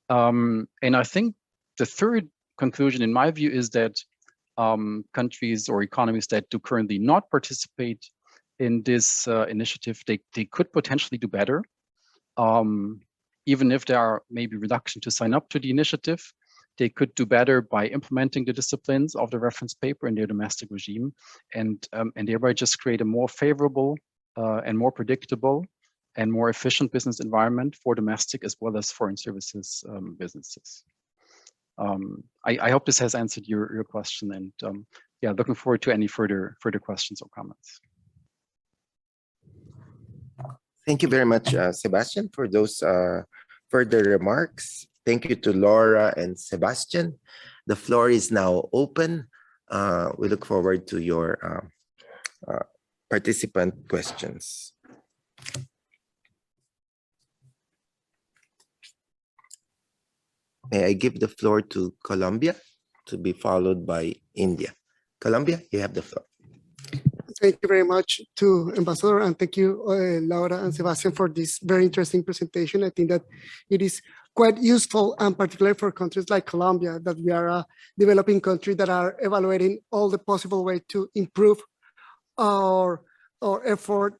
And I think the third conclusion, in my view, is that countries or economies that do currently not participate in this initiative, they could potentially do better, even if there are maybe reluctant to sign up to the initiative. They could do better by implementing the disciplines of the reference paper in their domestic regime, and thereby just create a more favorable and more predictable and more efficient business environment for domestic as well as foreign services businesses. I hope this has answered your question, and yeah, looking forward to any further questions or comments. Thank you very much, Sebastian, for those further remarks. Thank you to Laura and Sebastian. The floor is now open. We look forward to your participant questions. May I give the floor to Colombia, to be followed by India. Colombia, you have the floor. Thank you very much to Ambassador, and thank you, Laura and Sebastian, for this very interesting presentation. I think that it is quite useful, and particularly for countries like Colombia, that we are a developing country that are evaluating all the possible way to improve our effort,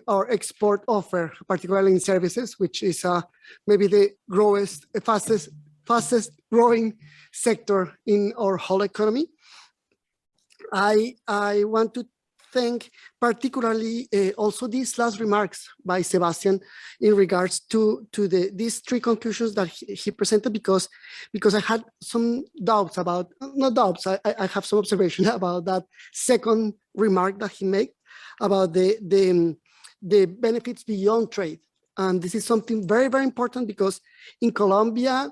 our export offer, particularly in services, which is maybe the fastest growing sector in our whole economy. I want to thank particularly also these last remarks by Sebastian in regards to these three conclusions that he presented, because I had some doubts about, not doubts, I have some observation about that second remark that he made about the benefits beyond trade. And this is something very, very important, because in Colombia,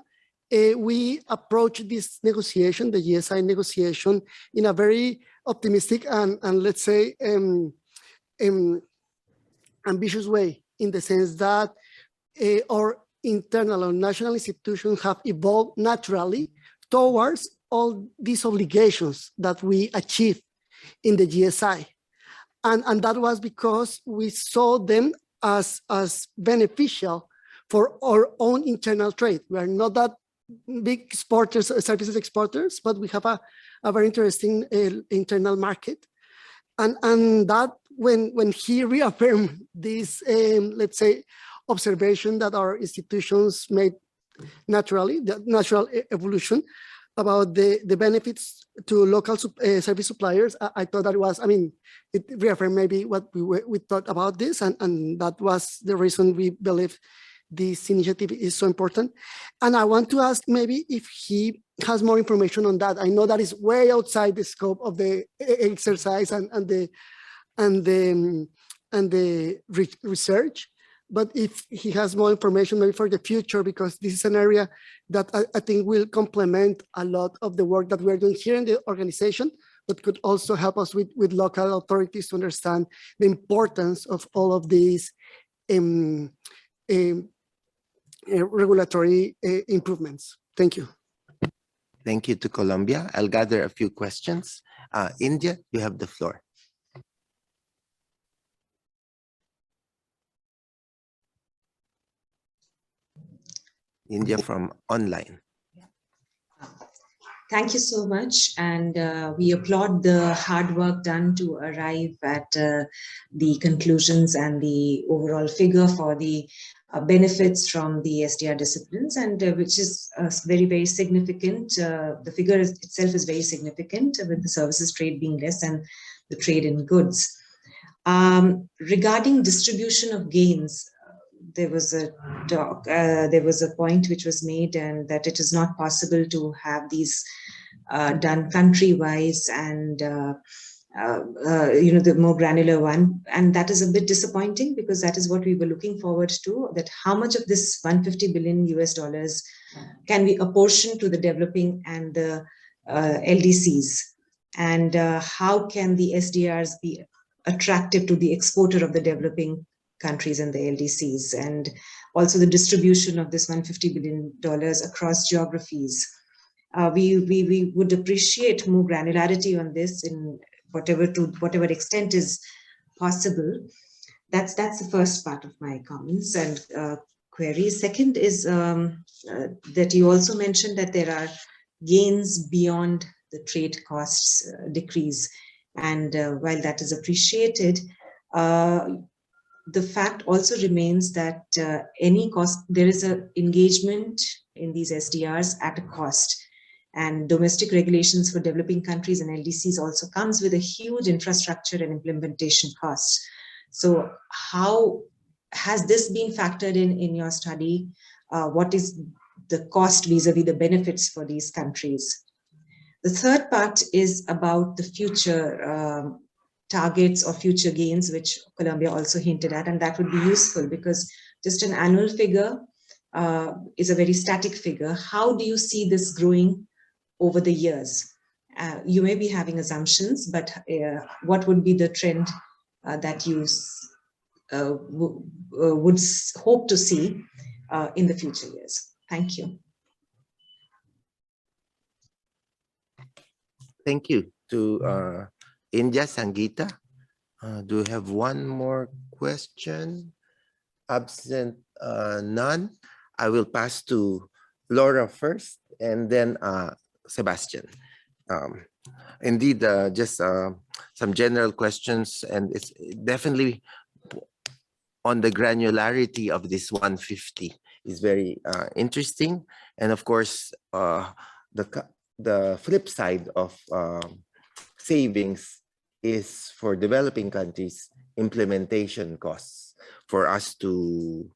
we approach this negotiation, the GSI negotiation, in a very optimistic and let's say ambitious way, in the sense that our internal or national institutions have evolved naturally towards all these obligations that we achieve in the GSI. And that was because we saw them as beneficial for our own internal trade. We are not that big exporters, services exporters, but we have a very interesting internal market. And that when he reaffirmed this, let's say, observation that our institutions made naturally, the natural evolution about the benefits to local service suppliers, I thought that it was, I mean, it reaffirmed maybe what we thought about this, and that was the reason we believe this initiative is so important. And I want to ask maybe if he has more information on that. I know that is way outside the scope of the exercise and the research, but if he has more information maybe for the future, because this is an area that I think will complement a lot of the work that we're doing here in the organization, but could also help us with local authorities to understand the importance of all of these regulatory improvements. Thank you. Thank you to Colombia. I'll gather a few questions. India, you have the floor. India from online. Thank you so much. And we applaud the hard work done to arrive at the conclusions and the overall figure for the benefits from the SDR disciplines, and which is very, very significant. The figure itself is very significant, with the services trade being less than the trade in goods. Regarding distribution of gains, there was a talk, there was a point which was made, and that it is not possible to have these done country-wise and the more granular one, and that is a bit disappointing, because that is what we were looking forward to, that how much of this $150 billion can be apportioned to the developing and the LDCs, and how can the SDRs be attractive to the exporter of the developing countries and the LDCs, and also the distribution of this $150 billion across geographies. We would appreciate more granularity on this in whatever extent is possible. That's the first part of my comments and queries. Second is that you also mentioned that there are gains beyond the trade costs decrease, and while that is appreciated, the fact also remains that any cost, there is an engagement in these SDRs at a cost, and domestic regulations for developing countries and LDCs also comes with a huge infrastructure and implementation costs. So how has this been factored in your study? What is the cost vis-a-vis the benefits for these countries? The third part is about the future targets or future gains, which Colombia also hinted at, and that would be useful, because just an annual figure is a very static figure. How do you see this growing over the years? You may be having assumptions, but what would be the trend that you would hope to see in the future years? Thank you. Thank you to India. Sangeeta, do you have one more question? Absent none, I will pass to Laura first, and then Sebastian. Indeed, just some general questions, and it's definitely on the granularity of this 150 is very interesting. And of course, the flip side of savings is for developing countries, implementation costs. For us to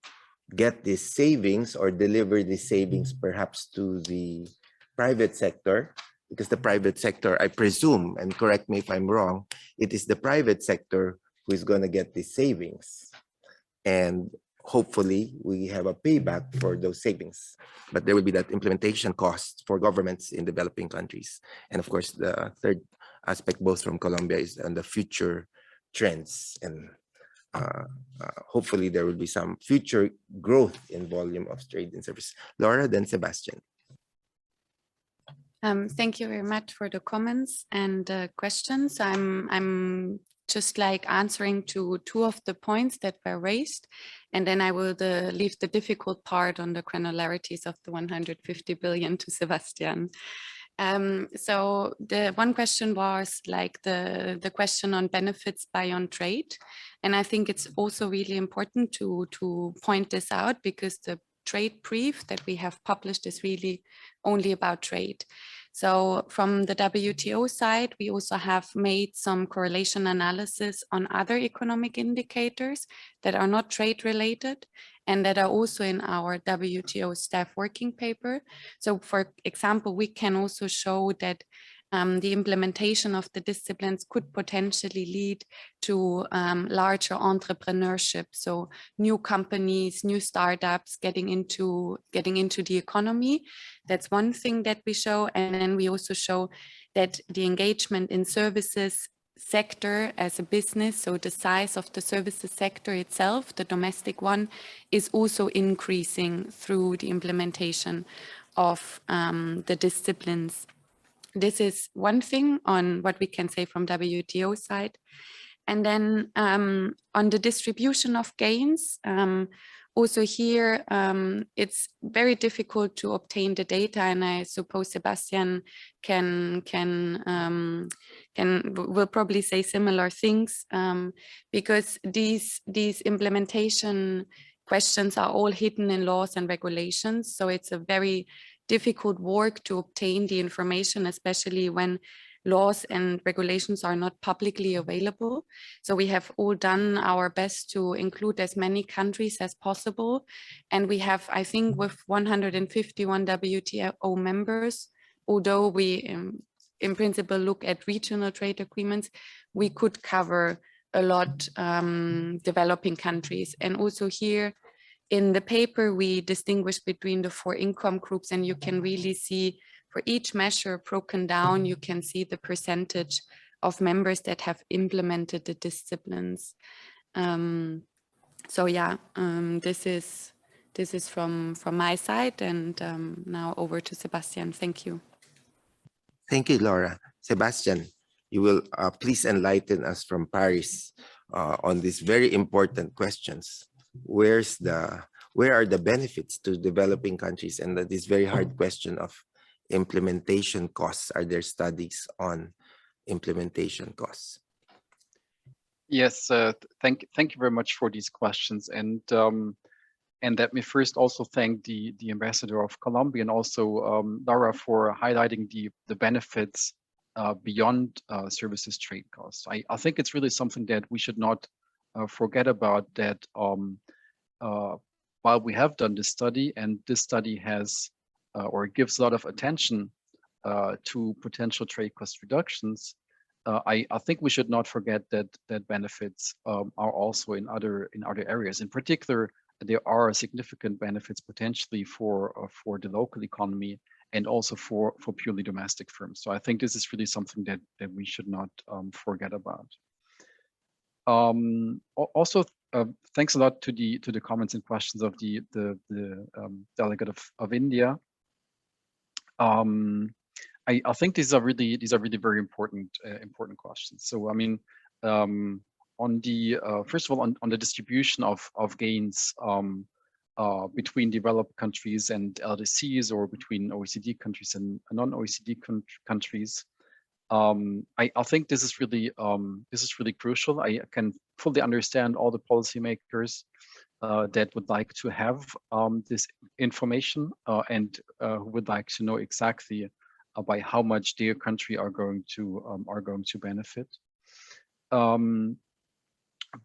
get these savings or deliver these savings perhaps to the private sector, because the private sector, I presume, and correct me if I'm wrong, it is the private sector who is going to get these savings. And hopefully we have a payback for those savings. But there will be that implementation cost for governments in developing countries. And of course, the third aspect, both from Colombia, is on the future trends. And hopefully there will be some future growth in volume of trade and service. Laura, then Sebastian. Thank you very much for the comments and questions. I'm just like answering to two of the points that were raised, and then I will leave the difficult part on the granularities of the 150 billion to Sebastian. So the one question was like the question on benefits beyond trade. And I think it's also really important to point this out, because the trade brief that we have published is really only about trade. So from the WTO side, we also have made some correlation analysis on other economic indicators that are not trade related and that are also in our WTO staff working paper. So for example, we can also show that the implementation of the disciplines could potentially lead to larger entrepreneurship. So new companies, new startups getting into the economy. That's one thing that we show. And then we also show that the engagement in services sector as a business, so the size of the services sector itself, the domestic one, is also increasing through the implementation of the disciplines. This is one thing on what we can say from WTO side. And then on the distribution of gains, also here, it's very difficult to obtain the data, and I suppose Sebastian will probably say similar things, because these implementation questions are all hidden in laws and regulations. So it's a very difficult work to obtain the information, especially when laws and regulations are not publicly available. So we have all done our best to include as many countries as possible. And we have, I think, with 151 WTO members, although we in principle look at regional trade agreements, we could cover a lot developing countries. And also here in the paper, we distinguish between the 4 income groups, and you can really see for each measure broken down, you can see the percentage of members that have implemented the disciplines. So yeah, this is from my side, and now over to Sebastian. Thank you. Thank you, Laura. Sebastian, you will please enlighten us from Paris on these very important questions. Where are the benefits to developing countries, and this very hard question of implementation costs? Are there studies on implementation costs? Yes, thank you very much for these questions, and let me first also thank the ambassador of Colombia and also Laura for highlighting the benefits beyond services trade costs. I think it's really something that we should not forget about, that while we have done this study, and this study has or gives a lot of attention to potential trade cost reductions, I think we should not forget that benefits are also in other areas. In particular, there are significant benefits potentially for the local economy and also for purely domestic firms. So I think this is really something that we should not forget about. Also, thanks a lot to the comments and questions of the delegate of India. I think these are really very important questions. So I mean, on the first of all, on the distribution of gains between developed countries and LDCs, or between OECD countries and non-OECD countries, I think this is really crucial. I can fully understand all the policymakers that would like to have this information and who would like to know exactly by how much their country are going to benefit.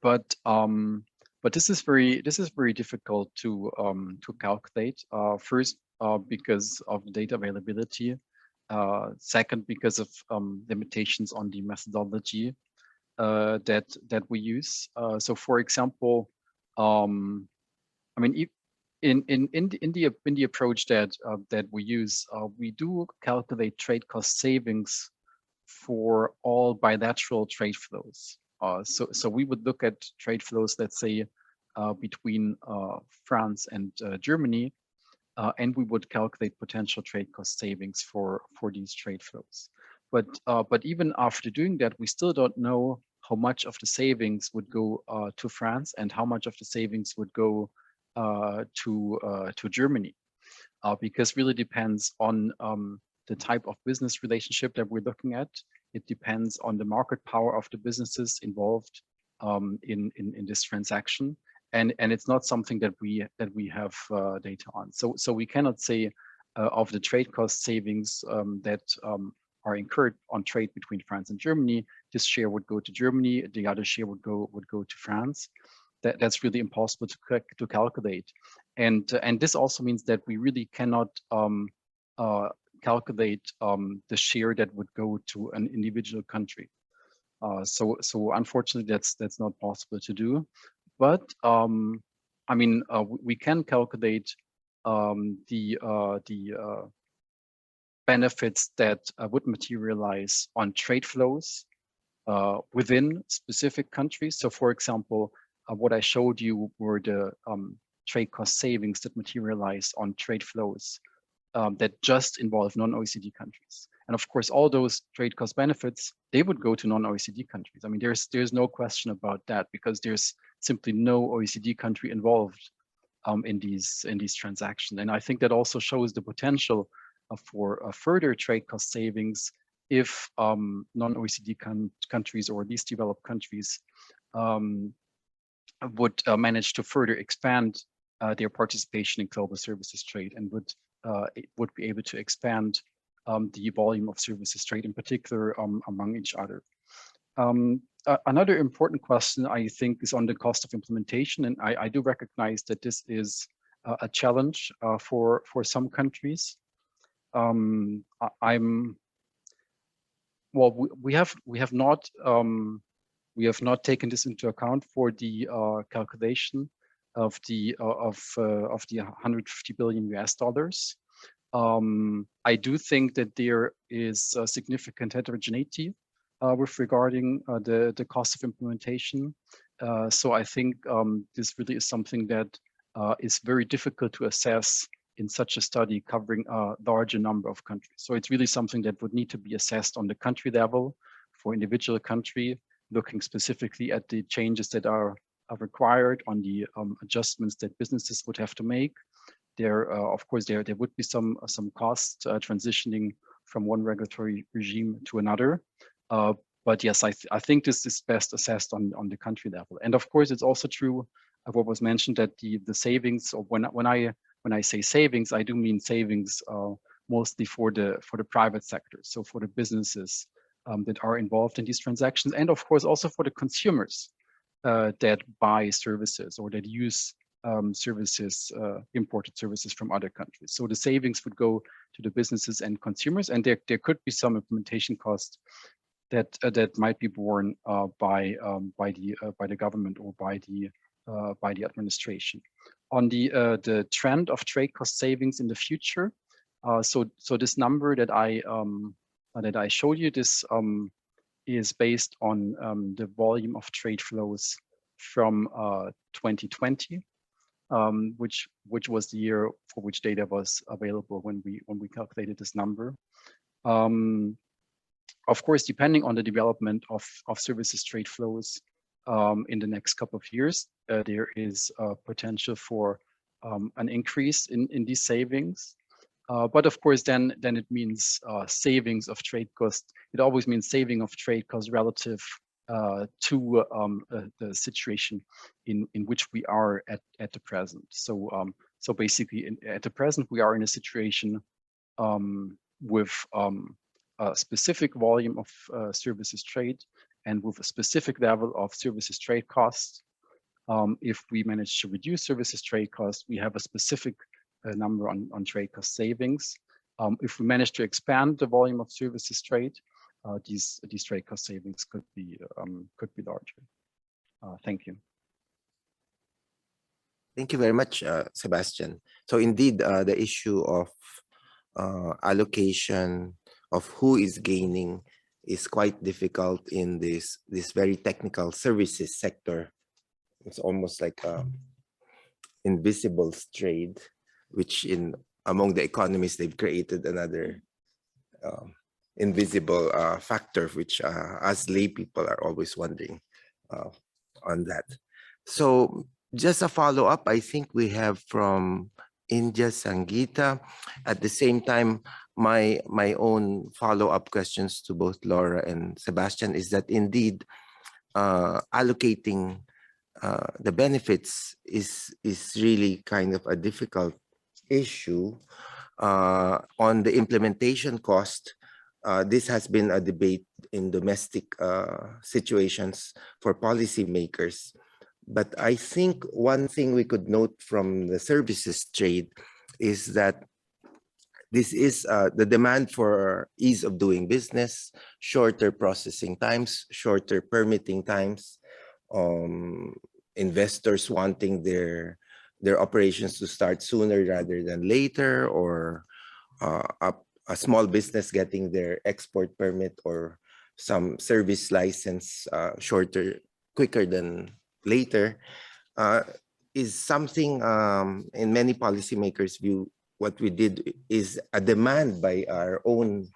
But this is very difficult to calculate. First, because of data availability. Second, because of limitations on the methodology that we use. So, for example, I mean, in the approach that we use, we do calculate trade cost savings for all bilateral trade flows. So we would look at trade flows, let's say, between France and Germany, and we would calculate potential trade cost savings for these trade flows. But even after doing that, we still don't know how much of the savings would go to France and how much of the savings would go to Germany, because really depends on the type of business relationship that we're looking at. It depends on the market power of the businesses involved in this transaction, and it's not something that we have data on. So we cannot say of the trade cost savings that are incurred on trade between France and Germany, this share would go to Germany, the other share would go to France. That's really impossible to calculate, and this also means that we really cannot calculate the share that would go to an individual country. So unfortunately, that's not possible to do. But I mean, we can calculate the benefits that would materialize on trade flows within specific countries. So, for example, what I showed you were the trade cost savings that materialize on trade flows that just involve non-OECD countries. And of course, all those trade cost benefits, they would go to non-OECD countries. I mean, there's no question about that, because there's simply no OECD country involved in these transactions. And I think that also shows the potential for further trade cost savings if non-OECD countries or least developed countries would manage to further expand their participation in global services trade, and would be able to expand the volume of services trade, in particular among each other. Another important question, I think, is on the cost of implementation, and I do recognize that this is a challenge for some countries. We have not taken this into account for the calculation of the 150 billion US dollars. I do think that there is a significant heterogeneity with regarding the cost of implementation. So I think this really is something that is very difficult to assess in such a study covering a larger number of countries. So it's really something that would need to be assessed on the country level for individual country, looking specifically at the changes that are required, on the adjustments that businesses would have to make. Of course, there would be some cost transitioning from one regulatory regime to another. But yes, I think this is best assessed on the country level. And of course, it's also true of what was mentioned, that the savings, or when I say savings, I do mean savings mostly for the private sector, so for the businesses that are involved in these transactions, and of course also for the consumers that buy services or that use services, imported services from other countries. So the savings would go to the businesses and consumers, and there could be some implementation costs that might be borne by the government or by the administration. On the trend of trade cost savings in the future, so this number that I showed you, this is based on the volume of trade flows from 2020, which was the year for which data was available when we calculated this number. Of course, depending on the development of services trade flows in the next couple of years, there is potential for an increase in these savings. But of course, then it means savings of trade costs. It always means saving of trade costs relative to the situation in which we are at the present. So basically, at the present, we are in a situation with a specific volume of services trade and with a specific level of services trade costs. If we manage to reduce services trade costs, we have a specific number on trade cost savings. If we manage to expand the volume of services trade, these trade cost savings could be larger. Thank you. Thank you very much, Sebastian. So indeed, the issue of allocation of who is gaining is quite difficult in this very technical services sector. It's almost like invisible trade, which among the economists, they've created another invisible factor, which as lay people are always wondering on that. So just a follow-up, I think we have from India Sangeeta. At the same time, my own follow-up questions to both Laura and Sebastian is that indeed allocating the benefits is really kind of a difficult issue. On the implementation cost, this has been a debate in domestic situations for policymakers. But I think one thing we could note from the services trade is that this is the demand for ease of doing business, shorter processing times, shorter permitting times, investors wanting their operations to start sooner rather than later, or a small business getting their export permit or some service license quicker than later, is something in many policymakers' view. What we did is a demand by our own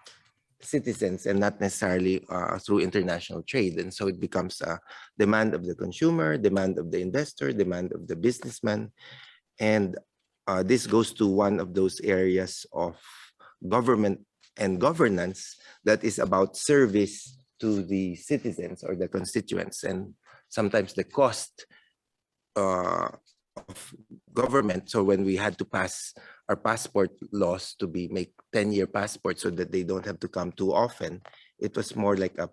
citizens and not necessarily through international trade. And so it becomes a demand of the consumer, demand of the investor, demand of the businessman. And this goes to one of those areas of government and governance that is about service to the citizens or the constituents. And sometimes the cost of government. So when we had to pass our passport laws to make 10-year passports so that they don't have to come too often, it was more like a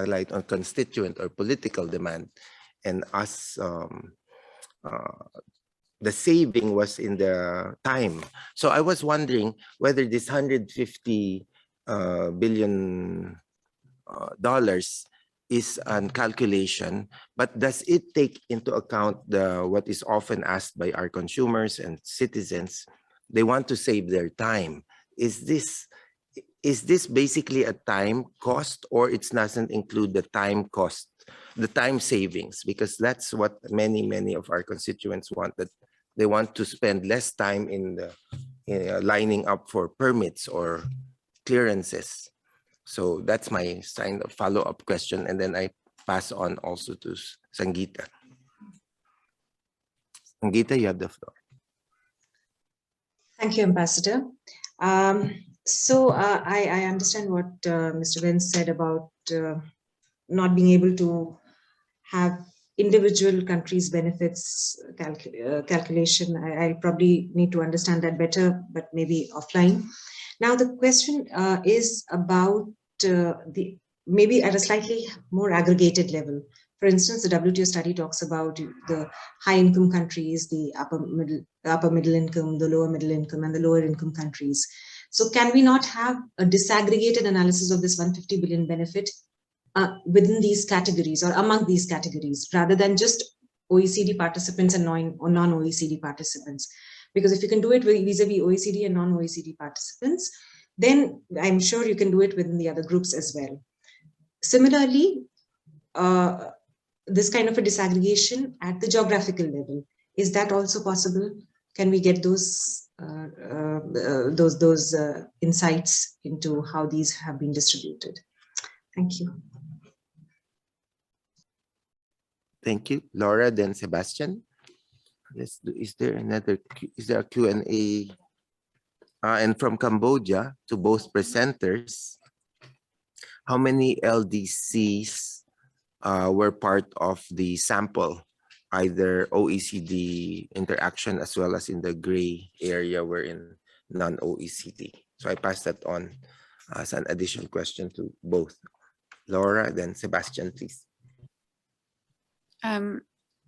light on constituent or political demand. And us, the saving was in the time. So I was wondering whether this $150 billion is a calculation, but does it take into account what is often asked by our consumers and citizens? They want to save their time. Is this basically a time cost, or it doesn't include the time cost, the time savings? Because that's what many of our constituents want, that they want to spend less time in lining up for permits or clearances. So that's my follow-up question, and then I pass on also to Sangeeta. Sangeeta, you have the floor. Thank you, Ambassador. So I understand what Mr. Benz said about not being able to have individual countries' benefits calculation. I'll probably need to understand that better, but maybe offline. Now, the question is about maybe at a slightly more aggregated level. For instance, the WTO study talks about the high-income countries, the upper middle income, the lower middle income, and the lower income countries. So can we not have a disaggregated analysis of this 150 billion benefit within these categories or among these categories, rather than just OECD participants and non-OECD participants? Because if you can do it vis-a-vis OECD and non-OECD participants, then I'm sure you can do it within the other groups as well. Similarly, this kind of a disaggregation at the geographical level, is that also possible? Can we get those insights into how these have been distributed? Thank you. Thank you, Laura. Then Sebastian. Is there a Q&A? And from Cambodia to both presenters, how many LDCs were part of the sample, either OECD interaction as well as in the gray area we're in non-OECD? So I pass that on as an additional question to both Laura, then Sebastian, please.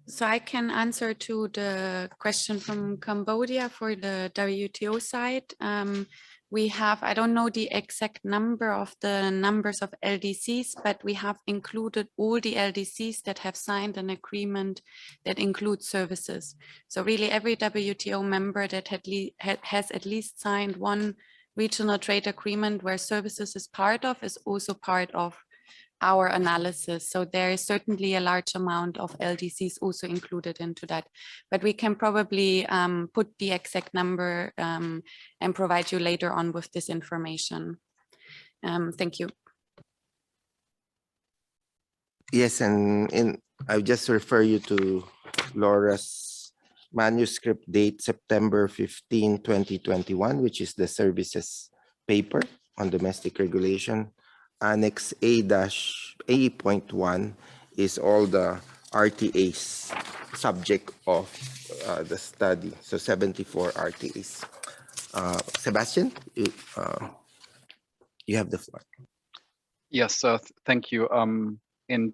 So I can answer to the question from Cambodia for the WTO side. We have, I don't know the exact number of the numbers of LDCs, but we have included all the LDCs that have signed an agreement that includes services. So really every WTO member that has at least signed one regional trade agreement where services is part of is also part of our analysis. So there is certainly a large amount of LDCs also included into that, but we can probably put the exact number and provide you later on with this information. Thank you. Yes, and I'll just refer you to Laura's manuscript date September 15, 2021, which is the services paper on domestic regulation. Annex A-A.1 is all the RTAs subject of the study. So 74 RTAs. Sebastian, you have the floor. Yes, thank you. And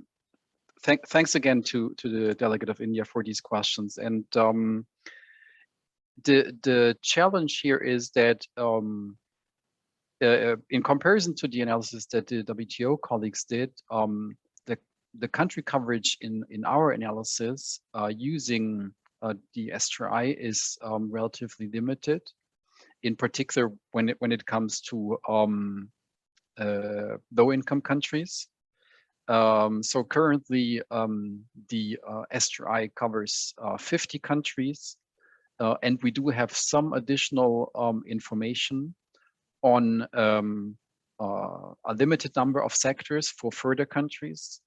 thanks again to the delegate of India for these questions. And the challenge here is that in comparison to the analysis that the WTO colleagues did, the country coverage in our analysis using the STRI is relatively limited. In particular, when it comes to low-income countries. So currently, the STRI covers 50 countries, and we do have some additional information on a limited number of sectors for further countries.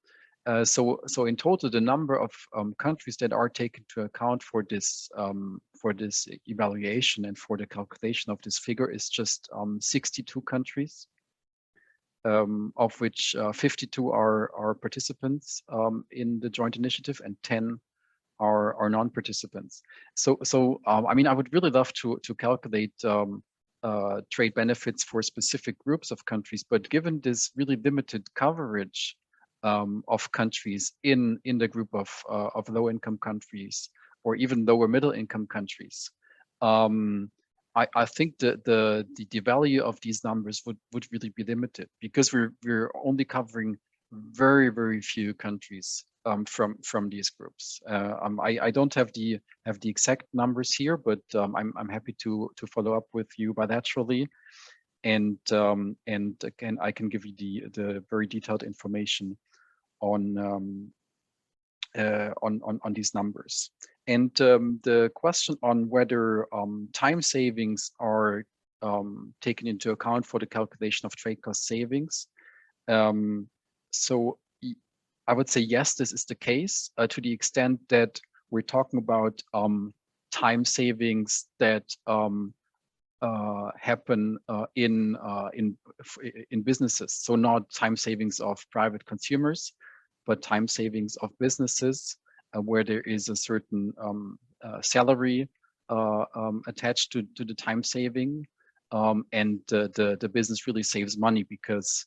So in total, the number of countries that are taken to account for this evaluation and for the calculation of this figure is just 62 countries. Of which 52 are participants in the joint initiative and 10 are non-participants. So I mean, I would really love to calculate trade benefits for specific groups of countries, but given this really limited coverage of countries in the group of low-income countries or even lower middle-income countries, I think the value of these numbers would really be limited because we're only covering very few countries from these groups. I don't have the exact numbers here, but I'm happy to follow up with you bilaterally, and again I can give you the very detailed information on these numbers. And the question on whether time savings are taken into account for the calculation of trade cost savings. So I would say yes, this is the case to the extent that we're talking about time savings that happen in businesses. So not time savings of private consumers, but time savings of businesses where there is a certain salary attached to the time saving, and the business really saves money because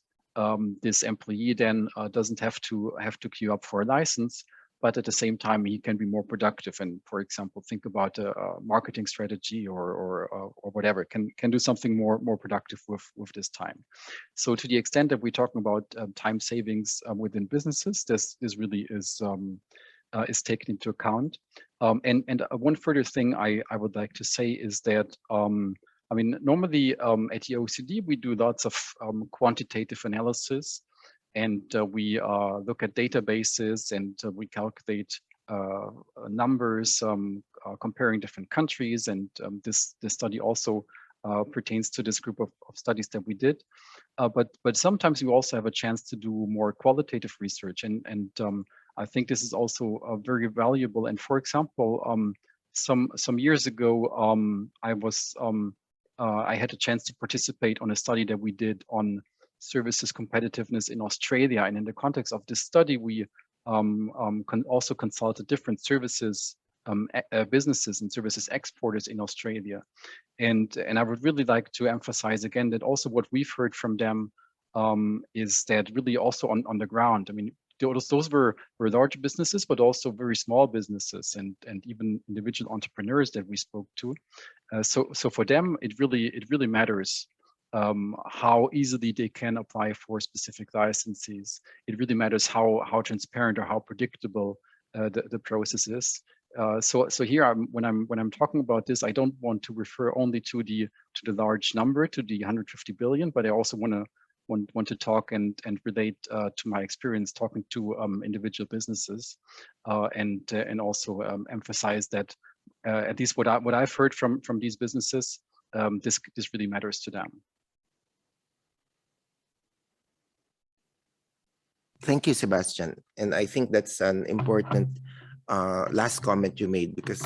this employee then doesn't have to queue up for a license, but at the same time he can be more productive and, for example, think about a marketing strategy or whatever, can do something more productive with this time. So to the extent that we're talking about time savings within businesses, this really is taken into account. And one further thing I would like to say is that I mean, normally at the OECD, we do lots of quantitative analysis, and we look at databases and we calculate numbers comparing different countries. And this study also pertains to this group of studies that we did. But sometimes you also have a chance to do more qualitative research, and I think this is also very valuable. And for example, some years ago, I had a chance to participate on a study that we did on services competitiveness in Australia. And in the context of this study, we also consulted different services businesses and services exporters in Australia. And I would really like to emphasize again that also what we've heard from them is that really also on the ground, I mean, those were large businesses, but also very small businesses and even individual entrepreneurs that we spoke to. So for them, it really matters how easily they can apply for specific licenses. It really matters how transparent or how predictable the process is. So here, when I'm talking about this, I don't want to refer only to the large number, to the 150 billion, but I also want to talk and relate to my experience talking to individual businesses, and also emphasize that at least what I've heard from these businesses, this really matters to them. Thank you, Sebastian. And I think that's an important last comment you made, because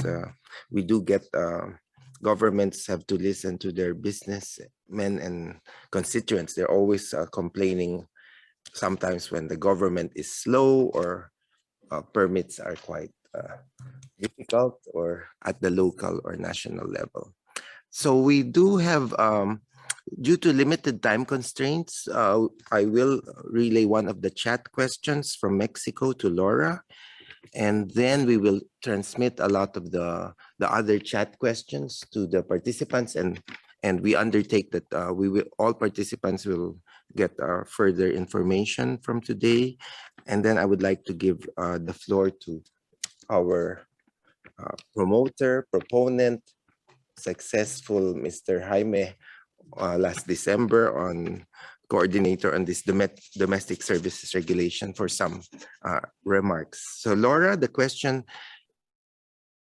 we do get governments have to listen to their businessmen and constituents. They're always complaining sometimes when the government is slow, or permits are quite difficult, or at the local or national level. So we do have, due to limited time constraints, I will relay one of the chat questions from Mexico to Laura, and then we will transmit a lot of the other chat questions to the participants, and we undertake that all participants will get further information from today. And then I would like to give the floor to our proponent, successful Mr. Jaime last December, on coordinator on this domestic services regulation, for some remarks. So Laura, the question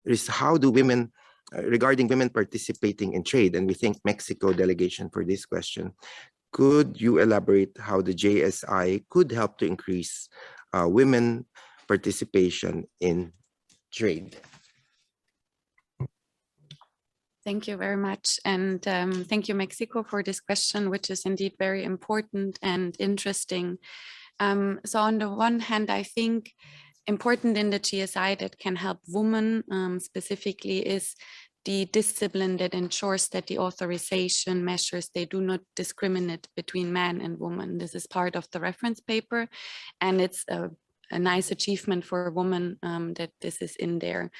is, how do women, regarding women participating in trade, and we thank Mexico delegation for this question. Could you elaborate how the JSI could help to increase women participation in trade? Thank you very much. And thank you, Mexico, for this question, which is indeed very important and interesting. So on the one hand, I think important in the GSI that can help women specifically is the discipline that ensures that the authorization measures, they do not discriminate between man and woman. This is part of the reference paper, and it's a nice achievement for a woman that this is in there.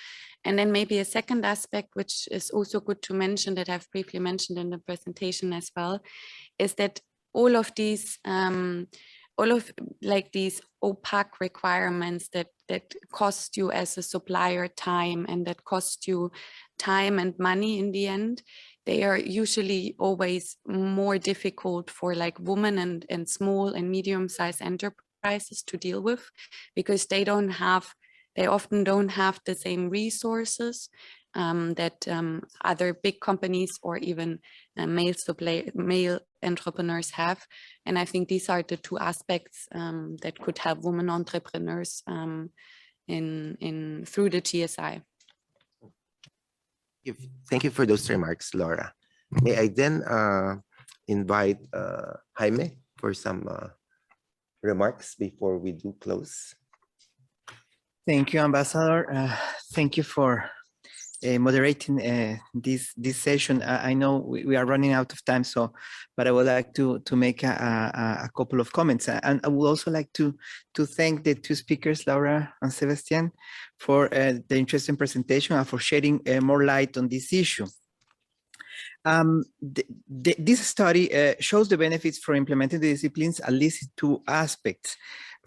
And then maybe a second aspect, which is also good to mention, that I've briefly mentioned in the presentation as well, is that all of these these opaque requirements that cost you as a supplier time, and that cost you time and money in the end, they are usually always more difficult for like women and small and medium-sized enterprises to deal with, because they often don't have the same resources that other big companies or even male entrepreneurs have. And I think these are the two aspects that could help women entrepreneurs through the GSI. Thank you for those remarks, Laura. May I then invite Jaime for some remarks before we do close? Thank you, Ambassador. Thank you for moderating this session. I know we are running out of time, but I would like to make a couple of comments. And I would also like to thank the two speakers, Laura and Sebastian, for the interesting presentation and for shedding more light on this issue. This study shows the benefits for implementing the disciplines, at least in two aspects.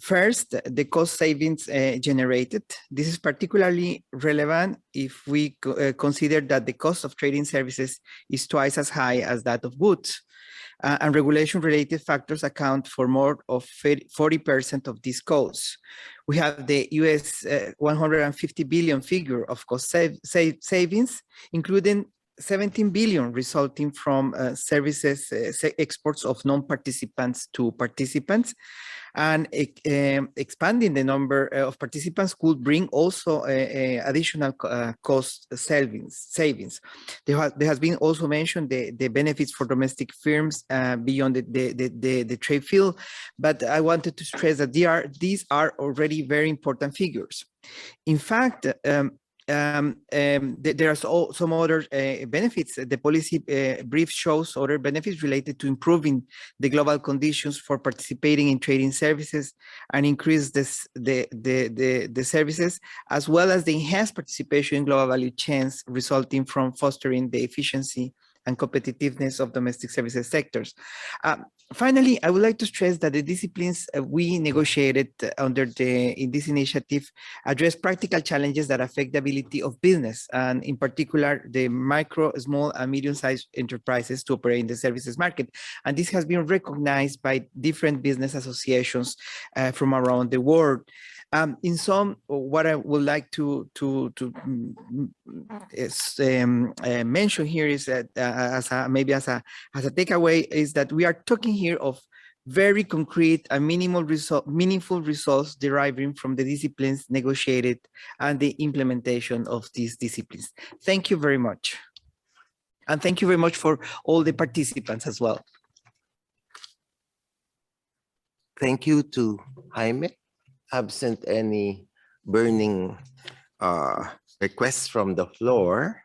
First, the cost savings generated. This is particularly relevant if we consider that the cost of trading services is twice as high as that of goods. And regulation-related factors account for more of 40% of these costs. We have the US 150 billion figure of cost savings, including 17 billion resulting from services exports of non-participants to participants, and expanding the number of participants could bring also additional cost savings. There has been also mentioned the benefits for domestic firms beyond the trade field, but I wanted to stress that these are already very important figures. In fact, there are some other benefits. The policy brief shows other benefits related to improving the global conditions for participating in trading services and increase the services, as well as the enhanced participation in global value chains resulting from fostering the efficiency and competitiveness of domestic services sectors. Finally, I would like to stress that the disciplines we negotiated in this initiative address practical challenges that affect the ability of business, and in particular, the micro, small, and medium-sized enterprises to operate in the services market. And this has been recognized by different business associations from around the world. In sum, what I would like to mention here is that maybe as a takeaway is that we are talking here of very concrete and meaningful results deriving from the disciplines negotiated and the implementation of these disciplines. Thank you very much. And thank you very much for all the participants as well. Thank you to Jaime. Absent any burning requests from the floor,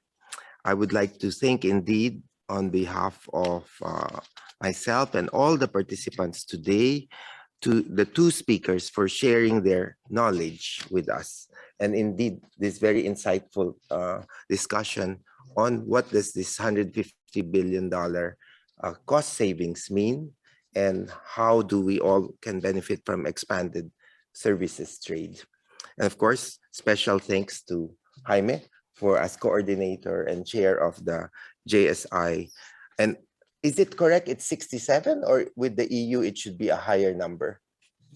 I would like to thank indeed on behalf of myself and all the participants today to the two speakers for sharing their knowledge with us. And indeed, this very insightful discussion on what does this $150 billion cost savings mean and how do we all can benefit from expanded services trade. And of course, special thanks to Jaime for as coordinator and chair of the JSI. And is it correct? It's 67, or with the EU, it should be a higher number?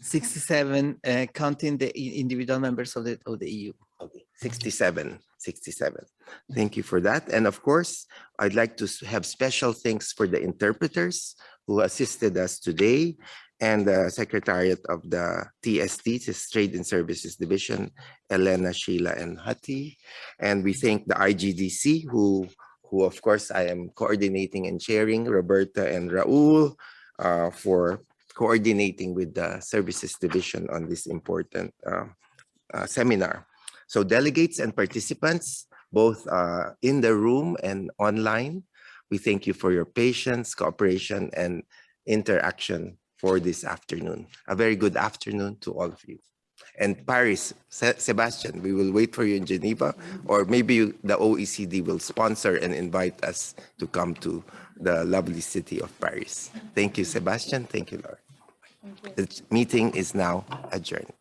67, counting the individual members of the EU. Okay, 67. Thank you for that. And of course, I'd like to have special thanks for the interpreters who assisted us today and the Secretariat of the TST, Trade and Services Division, Elena, Sheila, and Hati. And we thank the IGDC, who of course I am coordinating and chairing, Roberta and Raul, for coordinating with the Services Division on this important seminar. So delegates and participants, both in the room and online, we thank you for your patience, cooperation, and interaction for this afternoon. A very good afternoon to all of you. And Paris, Sebastian, we will wait for you in Geneva, or maybe the OECD will sponsor and invite us to come to the lovely city of Paris. Thank you, Sebastian. Thank you, Laura. The meeting is now adjourned.